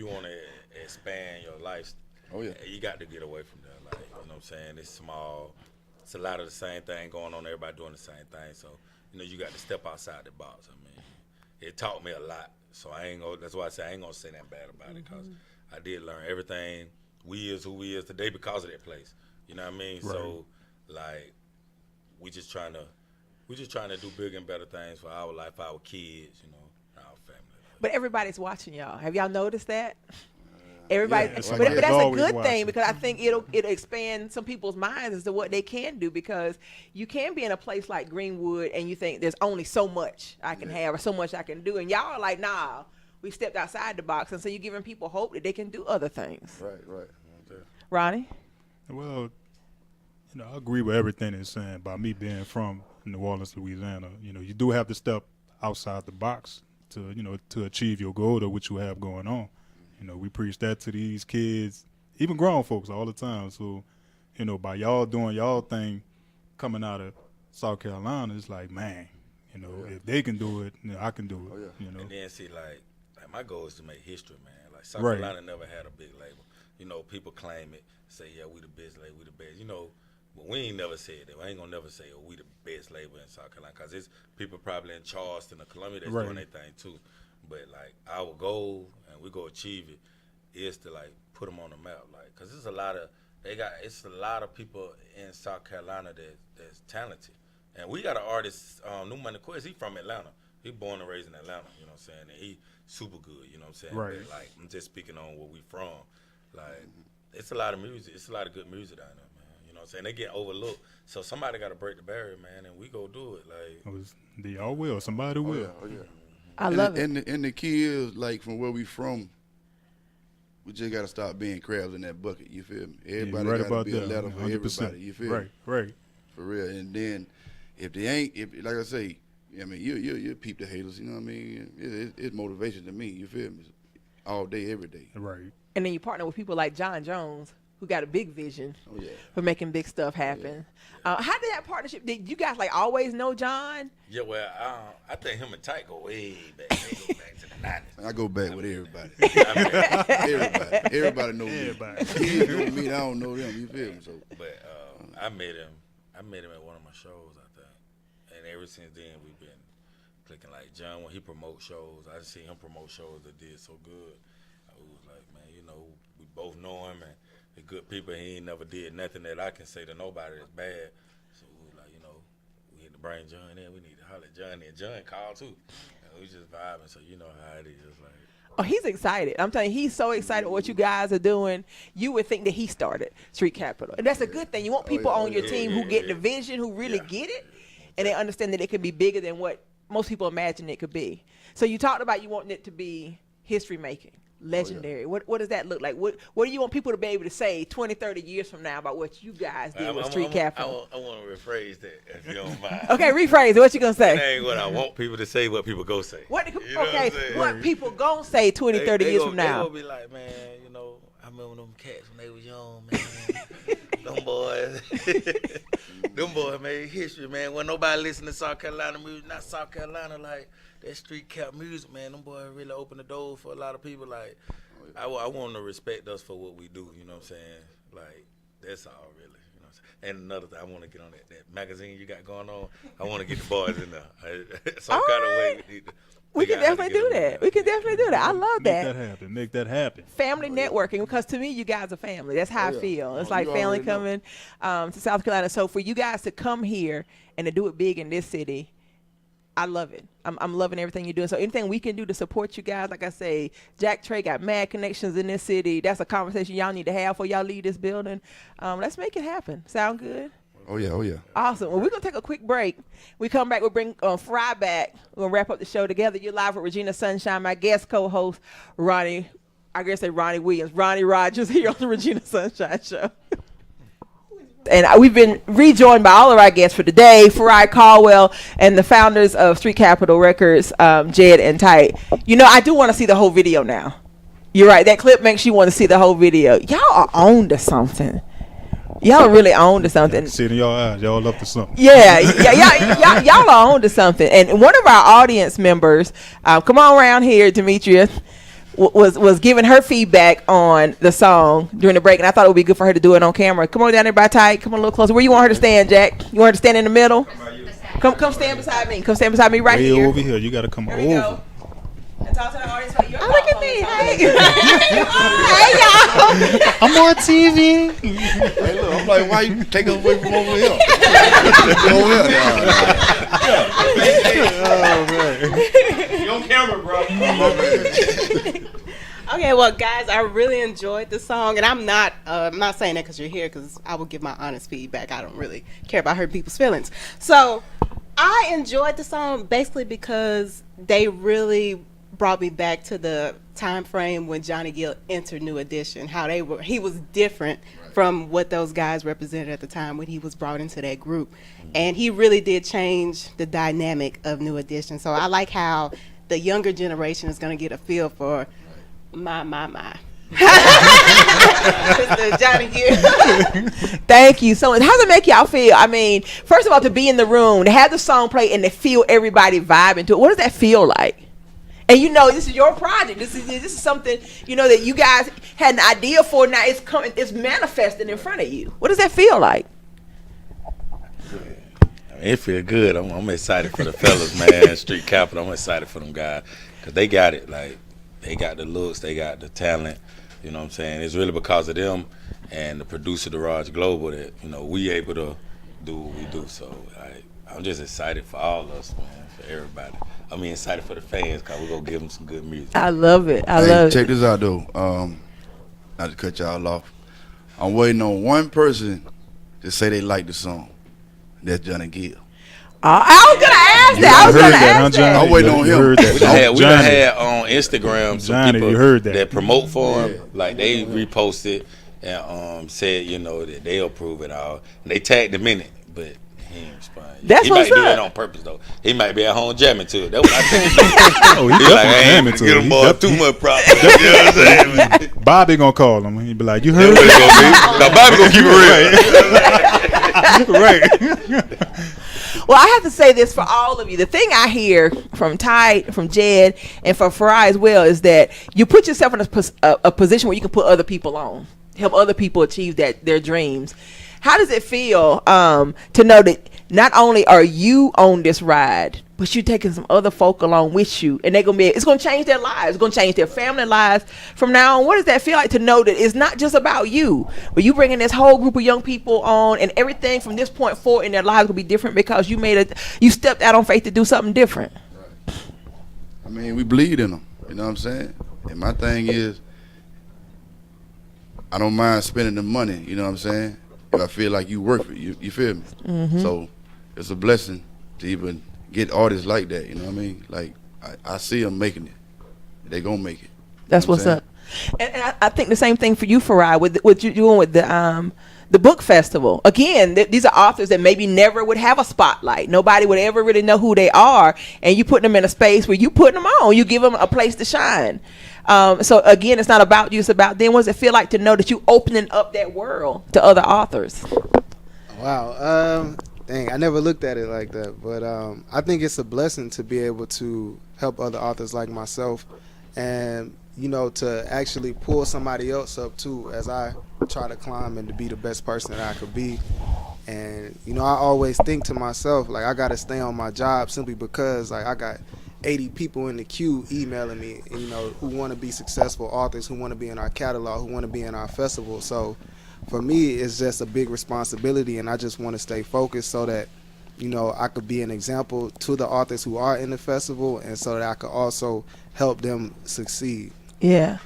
wanna expand your life, Oh, yeah. you got to get away from there. Like you know what I'm saying? It's small. It's a lot of the same thing going on. Everybody doing the same thing. So you know you got to step outside the box. I mean, it taught me a lot. So I ain't gonna. That's why I say I ain't gonna say that bad about it because I did learn everything. We is who we is today because of that place. You know what I mean? Right. So like we just trying to do bigger and better things for our life, our kids, you know, our family. But everybody's watching y'all. Have y'all noticed that? Everybody, Yeah, but, somebody's but that's a always good watching. thing because I think it'll expand some people's minds as to what they can do because you can be in a place like Greenwood and you think there's only so much I can have or so much I can do, and y'all are like, nah, we stepped outside the box, and so you're giving people hope that they can do other things. Right. Ronnie? Well, you know, I agree with everything they're saying about me being from New Orleans, Louisiana. You know, you do have to step outside the box to, you know, to achieve your goal or what you have going on. You know, we preach that to these kids, even grown folks all the time. So, you know, by y'all doing y'all thing coming out of South Carolina, it's like, man, you know, if they can do it, you know, I can do it. Oh, yeah. You know, And then see, like my goal is to make history, man. Like South Right. Carolina never had a big label. You know, people claim it, say, yeah, we the best label, we the best. You know, but we ain't never said that. I ain't gonna never say, oh, we the best label in South Carolina, because it's people probably in Charleston or Columbia that's Right. doing their thing too. But like our goal, and we go achieve it, is to like put them on the map, like, cause it's a lot of people in South Carolina that's talented, and we got an artist, New Money Quest. He from Atlanta. He born and raised in Atlanta. You know what I'm saying? And he super good. You know what I'm saying? Right. But, like I'm just speaking on where we from. Like it's a lot of music. It's a lot of good music down there, man. You know what I'm saying? They get overlooked. So somebody got to break the barrier, man, and we go do it. Like they y'all will. Somebody will. Oh yeah. I love it. And the key is, like, from where we from, we just got to stop being crabs in that bucket. You feel me? Everybody right got to about be that. a ladder for 100%. everybody. You feel me? Right. For real. And then if they ain't, like I say, I mean, you peep the haters. You know what I mean? It's motivation to me. You feel me? All day, every day. Right. And then you partner with people like John Jones, who got a big vision Oh yeah. for making big stuff happen. How did that partnership? Did you guys like always know John? yeah, well, I think him and Tight go way back. They go back to the 90s. I go back with everybody. I mean, Everybody know me. Everybody. Kids know me. I don't know them. You feel me? So but I met him at one of my shows, I think, and ever since then we've been clicking. Like John, when he promotes shows, I just see him promote shows that did so good. I was like, man, you know, we both know him and we're good people. He ain't never did nothing that I can say to nobody that's bad. So we was like, you know, we had to bring John in. We need to holler at John in. John called too. And we just vibing. So you know how it is. Like, Oh, he's excited. I'm telling you, he's so excited what you guys are doing. You would think that he started Street Capital. And that's a good thing. You want people on your team who get the vision, who really get it, and they understand that it can be bigger than what most people imagine it could be. So you talked about you wanting it to be history making, legendary. What does that look like? What do you want people to be able to say 20, 30 years from now about what you guys did with Street Capital? I want to rephrase that, if you don't mind. Okay, rephrase it. What you going to say? That ain't what I want people to say, what people go say. What I'm people going to say 20, 30 years from now? They will be like, man, you know, I remember them cats when they was young, man. Them boys made history, man. When nobody listen to South Carolina music, not South Carolina, like that street cap music, man. Them boys really opened the door for a lot of people. Like, I want them to respect us for what we do. You know what I'm saying? Like, that's all really. You know what I'm saying? And another thing, I want to get on that magazine you got going on. I want to get the boys in there. Some kind of way we need to. We can definitely do that. We can definitely do that. I love that. Make that happen. Family networking, because to me, you guys are family. That's how I feel. It's like you family already know. coming to South Carolina. So for you guys to come here and to do it big in this city, I love it. I'm loving everything you're doing. So anything we can do to support you guys, like I say, Jack Trey got mad connections in this city. That's a conversation y'all need to have before y'all leave this building. Let's make it happen. Sound good? Oh yeah. Awesome. Well, we're going to take a quick break. We come back, we'll bring Farai back. We're going to wrap up the show together. You're live with Regina Sunshine, my guest co-host, Ronnie Rogers here on the Regina Sunshine Show. And we've been rejoined by all of our guests for today, Farai, Caldwell, and the founders of Street Capital Records, Jed and Tight. You know, I do want to see the whole video now. You're right. That clip makes you want to see the whole video. Y'all are on to something. Y'all really on to something. See it in y'all eyes. Y'all up to something. Yeah, y'all are on to something. And one of our audience members, come on around here, Demetria, was giving her feedback on the song during the break, and I thought it would be good for her to do it on camera. Come on down there by Tight. Come on a little closer. Where you want her to stand, Jack? You want her to stand in the middle? Come stand beside me. Come stand beside me right Way here. over here. You got to come Here we over. go. And talk to the audience about your Look at thoughts me. on the Hey. song. Hey, y'all. I'm on TV. Hey, look, I'm like, why you take us away from over here? Over here. You on camera, bro. Okay, well, guys, I really enjoyed the song, and I'm not saying that because you're here, because I will give my honest feedback. I don't really care about hurting people's feelings. So I enjoyed the song basically because they really brought me back to the time frame when Johnny Gill entered New Edition. He was different from what those guys represented at the time when he was brought into that group, and he really did change the dynamic of New Edition. So I like how the younger generation is going to get a feel for my. Mr. Johnny Gill. Thank you so much. How does it make y'all feel? I mean, first of all, to be in the room, to have the song play and to feel everybody vibing to it. What does that feel like? And you know, this is your project. This is something, you know, that you guys had an idea for. Now it's coming. It's manifesting in front of you. What does that feel like? It feel good. I'm excited for the fellas, man. Street Capital. I'm excited for them guys because they got it. Like, they got the looks, they got the talent. You know what I'm saying? It's really because of them and the producer, the Raj Global, that, you know, we able to do what we do. So I'm just excited for all of us, man, for everybody. I mean, excited for the fans because we're going to give them some good music. I love it. Hey, check this out, though. Not to cut y'all off. I'm waiting on one person to say they like the song. That's Johnny Gill. I was gonna ask that. I'm waiting on him. Heard that. We done had on Instagram some Johnny, people you heard that. promote for him. Like, they reposted and said, you know, that they approve it all. And they tagged him in it, but he ain't respond. That's he what's might do up. it on purpose, though. He might be at home jamming to it. That's what I think. Oh, he He like, I definitely ain't jamming to get it. him boy too much props. You know what I'm saying? Bobby gonna call him. He be like, "You That's heard what it?" it's gonna be. Now, Bobby gonna keep it real. Right. Well, I have to say this for all of you. The thing I hear from Tight, from Jed, and from Farai as well is that you put yourself in a position where you can put other people on, help other people achieve their dreams. How does it feel to know that not only are you on this ride, but you're taking some other folk along with you, and it's gonna change their lives. It's gonna change their family lives from now on. What does that feel like to know that it's not just about you, but you bringing this whole group of young people on, and everything from this point forward in their lives will be different because you stepped out on faith to do something different. Right. I mean, we believe in them. You know what I'm saying? And my thing is, I don't mind spending the money. You know what I'm saying? If I feel like you work for it, you feel me? Mm-hmm. So it's a blessing to even get artists like that. You know what I mean? Like I see them making it. They gonna make it. That's what's up. And I think the same thing for you, Farai, with what you're doing with the book festival. Again, these are authors that maybe never would have a spotlight. Nobody would ever really know who they are, and you put them in a space where you put them on. You give them a place to shine. So again, it's not about you; it's about them. What does it feel like to know that you opening up that world to other authors? Wow. Dang, I never looked at it like that, but I think it's a blessing to be able to help other authors like myself, and to actually pull somebody else up too, as I try to climb and to be the best person that I could be. And I always think to myself, like, I gotta stay on my job simply because, like, I got 80 people in the queue emailing me, who want to be successful authors, who want to be in our catalog, who want to be in our festival. So for me, it's just a big responsibility, and I just want to stay focused so that I could be an example to the authors who are in the festival, and so that I could also help them succeed. Yeah.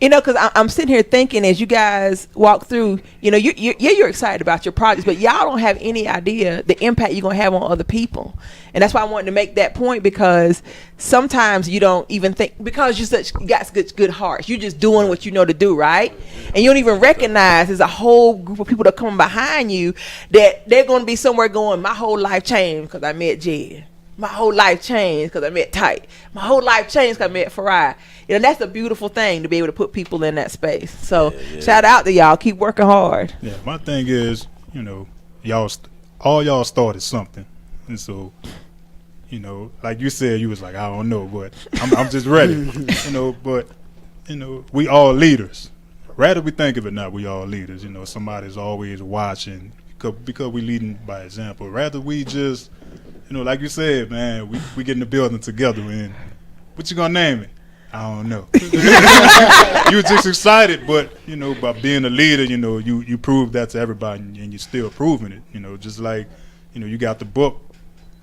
Because I'm sitting here thinking, as you guys walk through, you're excited about your projects, but y'all don't have any idea the impact you're going to have on other people. And that's why I wanted to make that point, because sometimes you don't even think, because you got good hearts, you're just doing what you know to do, right? And you don't even recognize there's a whole group of people that come behind you that they're going to be somewhere going, my whole life changed because I met Jed. My whole life changed because I met Tight. My whole life changed because I met Farai. That's a beautiful thing to be able to put people in that space. So shout out to y'all. Keep working hard. Yeah, my thing is, all y'all started something. And so, like you said, you was like, I don't know, but I'm just ready. But we all leaders. Rather we think of it not, we all leaders. Somebody's always watching because we leading by example. Rather we just like you said, man, we get in the building together, and what you gonna name it? I don't know. You were just excited, but by being a leader, you prove that to everybody, and you're still proving it. Just like you got the book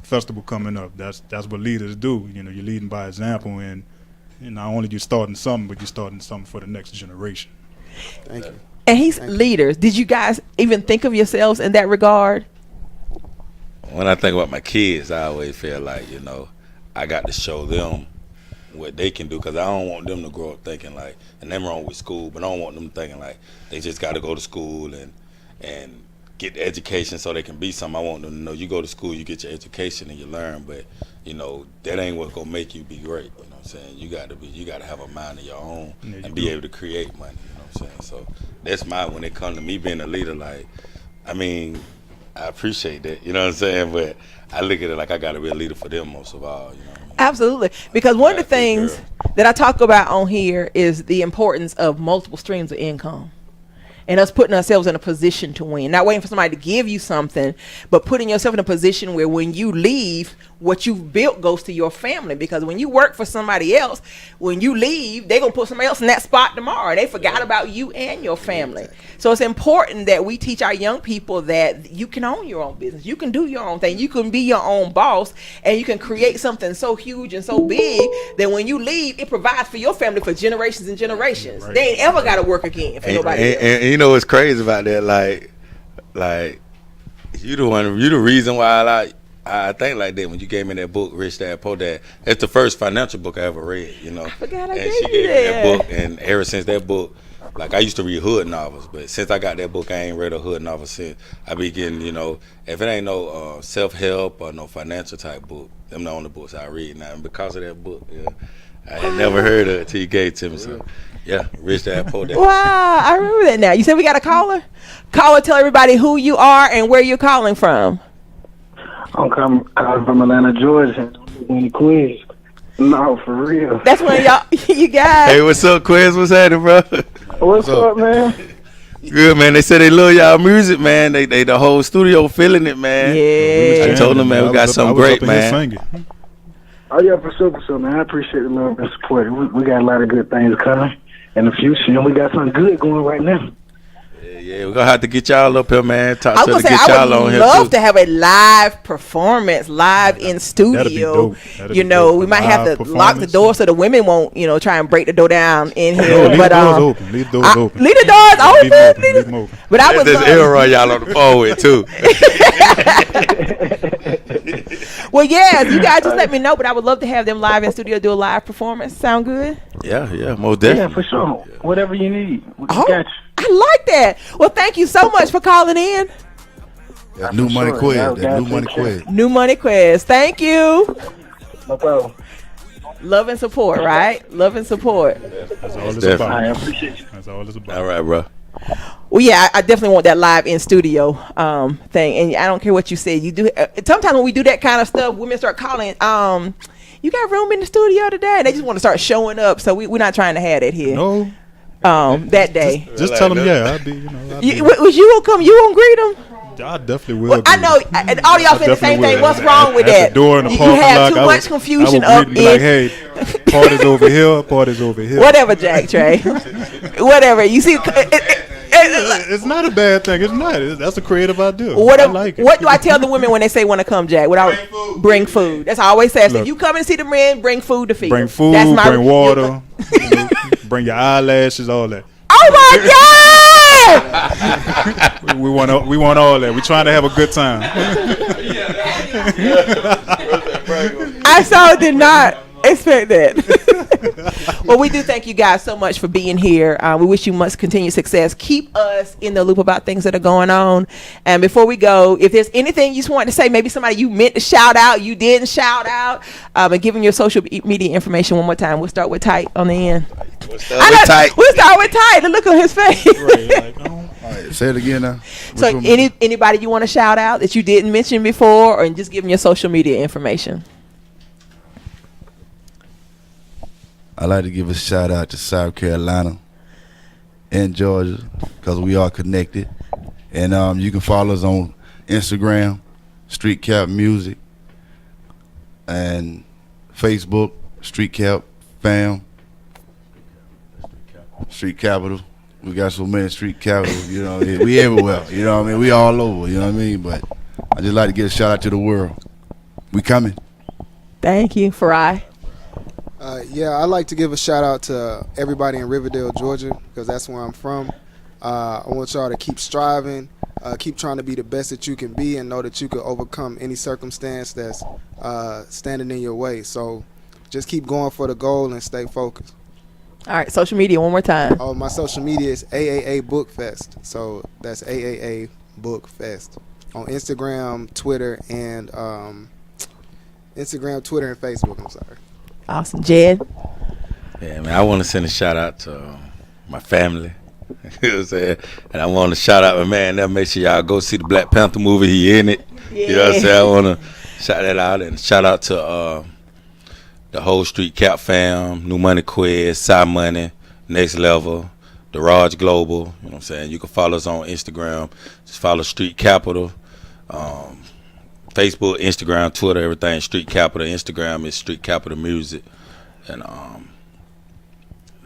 festival coming up. That's what leaders do. You're leading by example, and not only you starting something, but you're starting something for the next generation. Thank you. And he's leaders. Did you guys even think of yourselves in that regard? When I think about my kids, I always feel like, I got to show them what they can do, because I don't want them to grow up thinking like, and them wrong with school, but I don't want them thinking like they just got to go to school and get the education so they can be something. I want them to know you go to school, you get your education and you learn, but that ain't what's gonna make you be great. You know what I'm saying? You got to have a mind of your own and be able to create money. You know what I'm saying? So that's when it comes to me being a leader. Like, I mean, I appreciate that, you know what I'm saying? But I look at it like I got to be a leader for them most of all, Absolutely. Because one of the things that I talk about on here is the importance of multiple streams of income. And us putting ourselves in a position to win. Not waiting for somebody to give you something, but putting yourself in a position where when you leave, what you've built goes to your family. Because when you work for somebody else, when you leave, they're going to put somebody else in that spot tomorrow. They forgot about you and your family. So it's important that we teach our young people that you can own your own business. You can do your own thing. You can be your own boss, and you can create something so huge and so big that when you leave, it provides for your family for generations and generations. Right. They ain't ever got to work again for nobody else. And what's crazy about that? Like you the reason why I think like that. When you gave me that book, Rich Dad Poor Dad, it's the first financial book I ever read. I forgot I and gave she you gave me that that book, and ever since that book, like I used to read hood novels, but since I got that book, I ain't read a hood novel since. I be getting, if it ain't no self-help or no financial type book, them the only books I read now. And because of that book, I had never heard of it till you gave it to me. So, Rich Dad Poor Dad. Wow, I remember that now. You said we got a caller? Caller, tell everybody who you are and where you're calling from. I'm calling from Atlanta, Georgia. In the quiz. No, for real. That's when you guys. Hey, what's up, Quiz? What's happening, bro? What's up, man? Good, man. They said they love y'all music, man. They the whole studio feeling it, man. Yeah. I told them, man, we got something great, man. Oh yeah, for sure, man. I appreciate the love and support. We got a lot of good things coming in the future, and we got something good going right now. Yeah, we're gonna have to get y'all up here, man. Talk I to was get gonna say, I y'all on would here love too. to have a live performance, live in studio. That'd You be know, dope. we might Live have to lock the performance. door so the women won't, try and break the door down in here. No, leave but the doors open. Leave the doors open. Leave the doors Leave open. them open. Leave them open. But I would There's love. Elroy y'all on the phone with too. Well, yeah, you guys just let me know. But I would love to have them live in studio, do a live performance. Sound good? Yeah, most Yeah, definitely. for sure. Whatever you need, we Oh, got you. I like that. Well, thank you so much for calling in. That new money sure. quiz. Y'all That gotta new money take care. quiz. New Money Quiz. Thank you. No problem. Love and support, right? Love and support. That's all it's Definitely. about. I appreciate you. That's all it's about. All right, bro. Well, yeah, I definitely want that live in studio thing, and I don't care what you say. You do. Sometimes when we do that kind of stuff, women start calling. You got room in the studio today? They just want to start showing up. So we're not trying to have that here. No, That day. just tell them, yeah, I'll be, Was you gonna come? You gonna greet them? I definitely will. Well, I know, and all y'all say the same thing. What's wrong with that? The door in the You parking have lot, too much confusion I up would be like, hey, party's over here, party's over here. Whatever, Jack Trey. Whatever. You see, It's not a bad thing. It's not. That's a creative idea. what, I like it. what do I tell the women when they say want to come, Jack? Bring food. That's how I always say. I say, Look. if you come and see the men, bring food to feed. Bring them. food, That's my, bring water, bring your eyelashes, all that. Oh my God! We want all that. We're trying to have a good time. I so did not expect that. Well, we do thank you guys so much for being here. We wish you much continued success. Keep us in the loop about things that are going on. And before we go, if there's anything you just want to say, maybe somebody you meant to shout out, you didn't shout out, and give them your social media information one more time. We'll start with Tight on the end. We'll start with Tight. We'll start with Tight. The look on his face. All right, say it again now. So anybody you want to shout out that you didn't mention before, or just give them your social media information? I'd like to give a shout out to South Carolina and Georgia because we are connected. And you can follow us on Instagram, Street Cap Music, and Facebook, Street Cap Fam, Street Capital. We got so many Street Capitals, you know what I mean? We everywhere, you know what I mean? We all over, you know what I mean? But I just like to give a shout out to the world. We coming. Thank you, Farai. Yeah, I'd like to give a shout out to everybody in Riverdale, Georgia, because that's where I'm from. I want y'all to keep striving, keep trying to be the best that you can be, and know that you can overcome any circumstance that's standing in your way. So just keep going for the goal and stay focused. All right, social media one more time. Oh, my social media is AAA Book Fest. So that's AAA Book Fest on Instagram, Twitter, and Facebook. I'm sorry. Awesome. Jed? Yeah, man, I want to send a shout out to my family. You know what I'm saying? And I want to shout out my man there. Make sure y'all go see the Black Panther movie. He in it. Yeah. You know what I'm saying? I want to shout that out. And shout out to the whole Street Cap fam, New Money Quiz, Side Money, Next Level, the Raj Global. You know what I'm saying? You can follow us on Instagram. Just follow Street Capital. Facebook, Instagram, Twitter, everything Street Capital. Instagram is Street Capital Music. And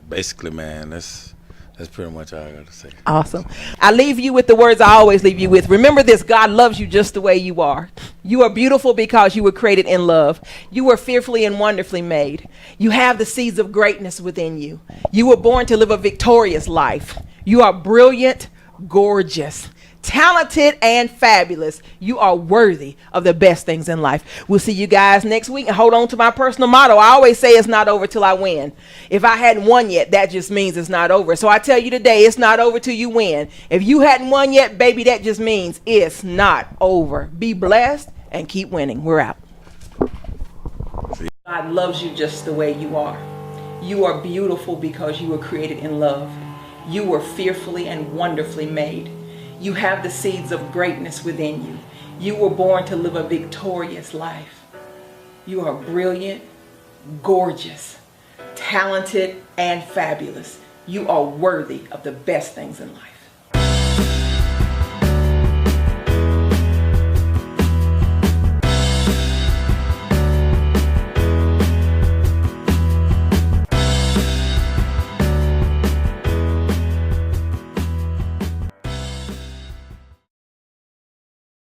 basically, man, that's pretty much all I got to say. Awesome. I leave you with the words I always leave you with. Remember this: God loves you just the way you are. You are beautiful because you were created in love. You were fearfully and wonderfully made. You have the seeds of greatness within you. You were born to live a victorious life. You are brilliant, gorgeous, talented, and fabulous. You are worthy of the best things in life. We'll see you guys next week. And hold on to my personal motto. I always say it's not over till I win. If I hadn't won yet, that just means it's not over. So I tell you today, it's not over till you win. If you hadn't won yet, baby, that just means it's not over. Be blessed and keep winning. We're out. God loves you just the way you are. You are beautiful because you were created in love. You were fearfully and wonderfully made. You have the seeds of greatness within you. You were born to live a victorious life. You are brilliant, gorgeous, talented, and fabulous. You are worthy of the best things in life.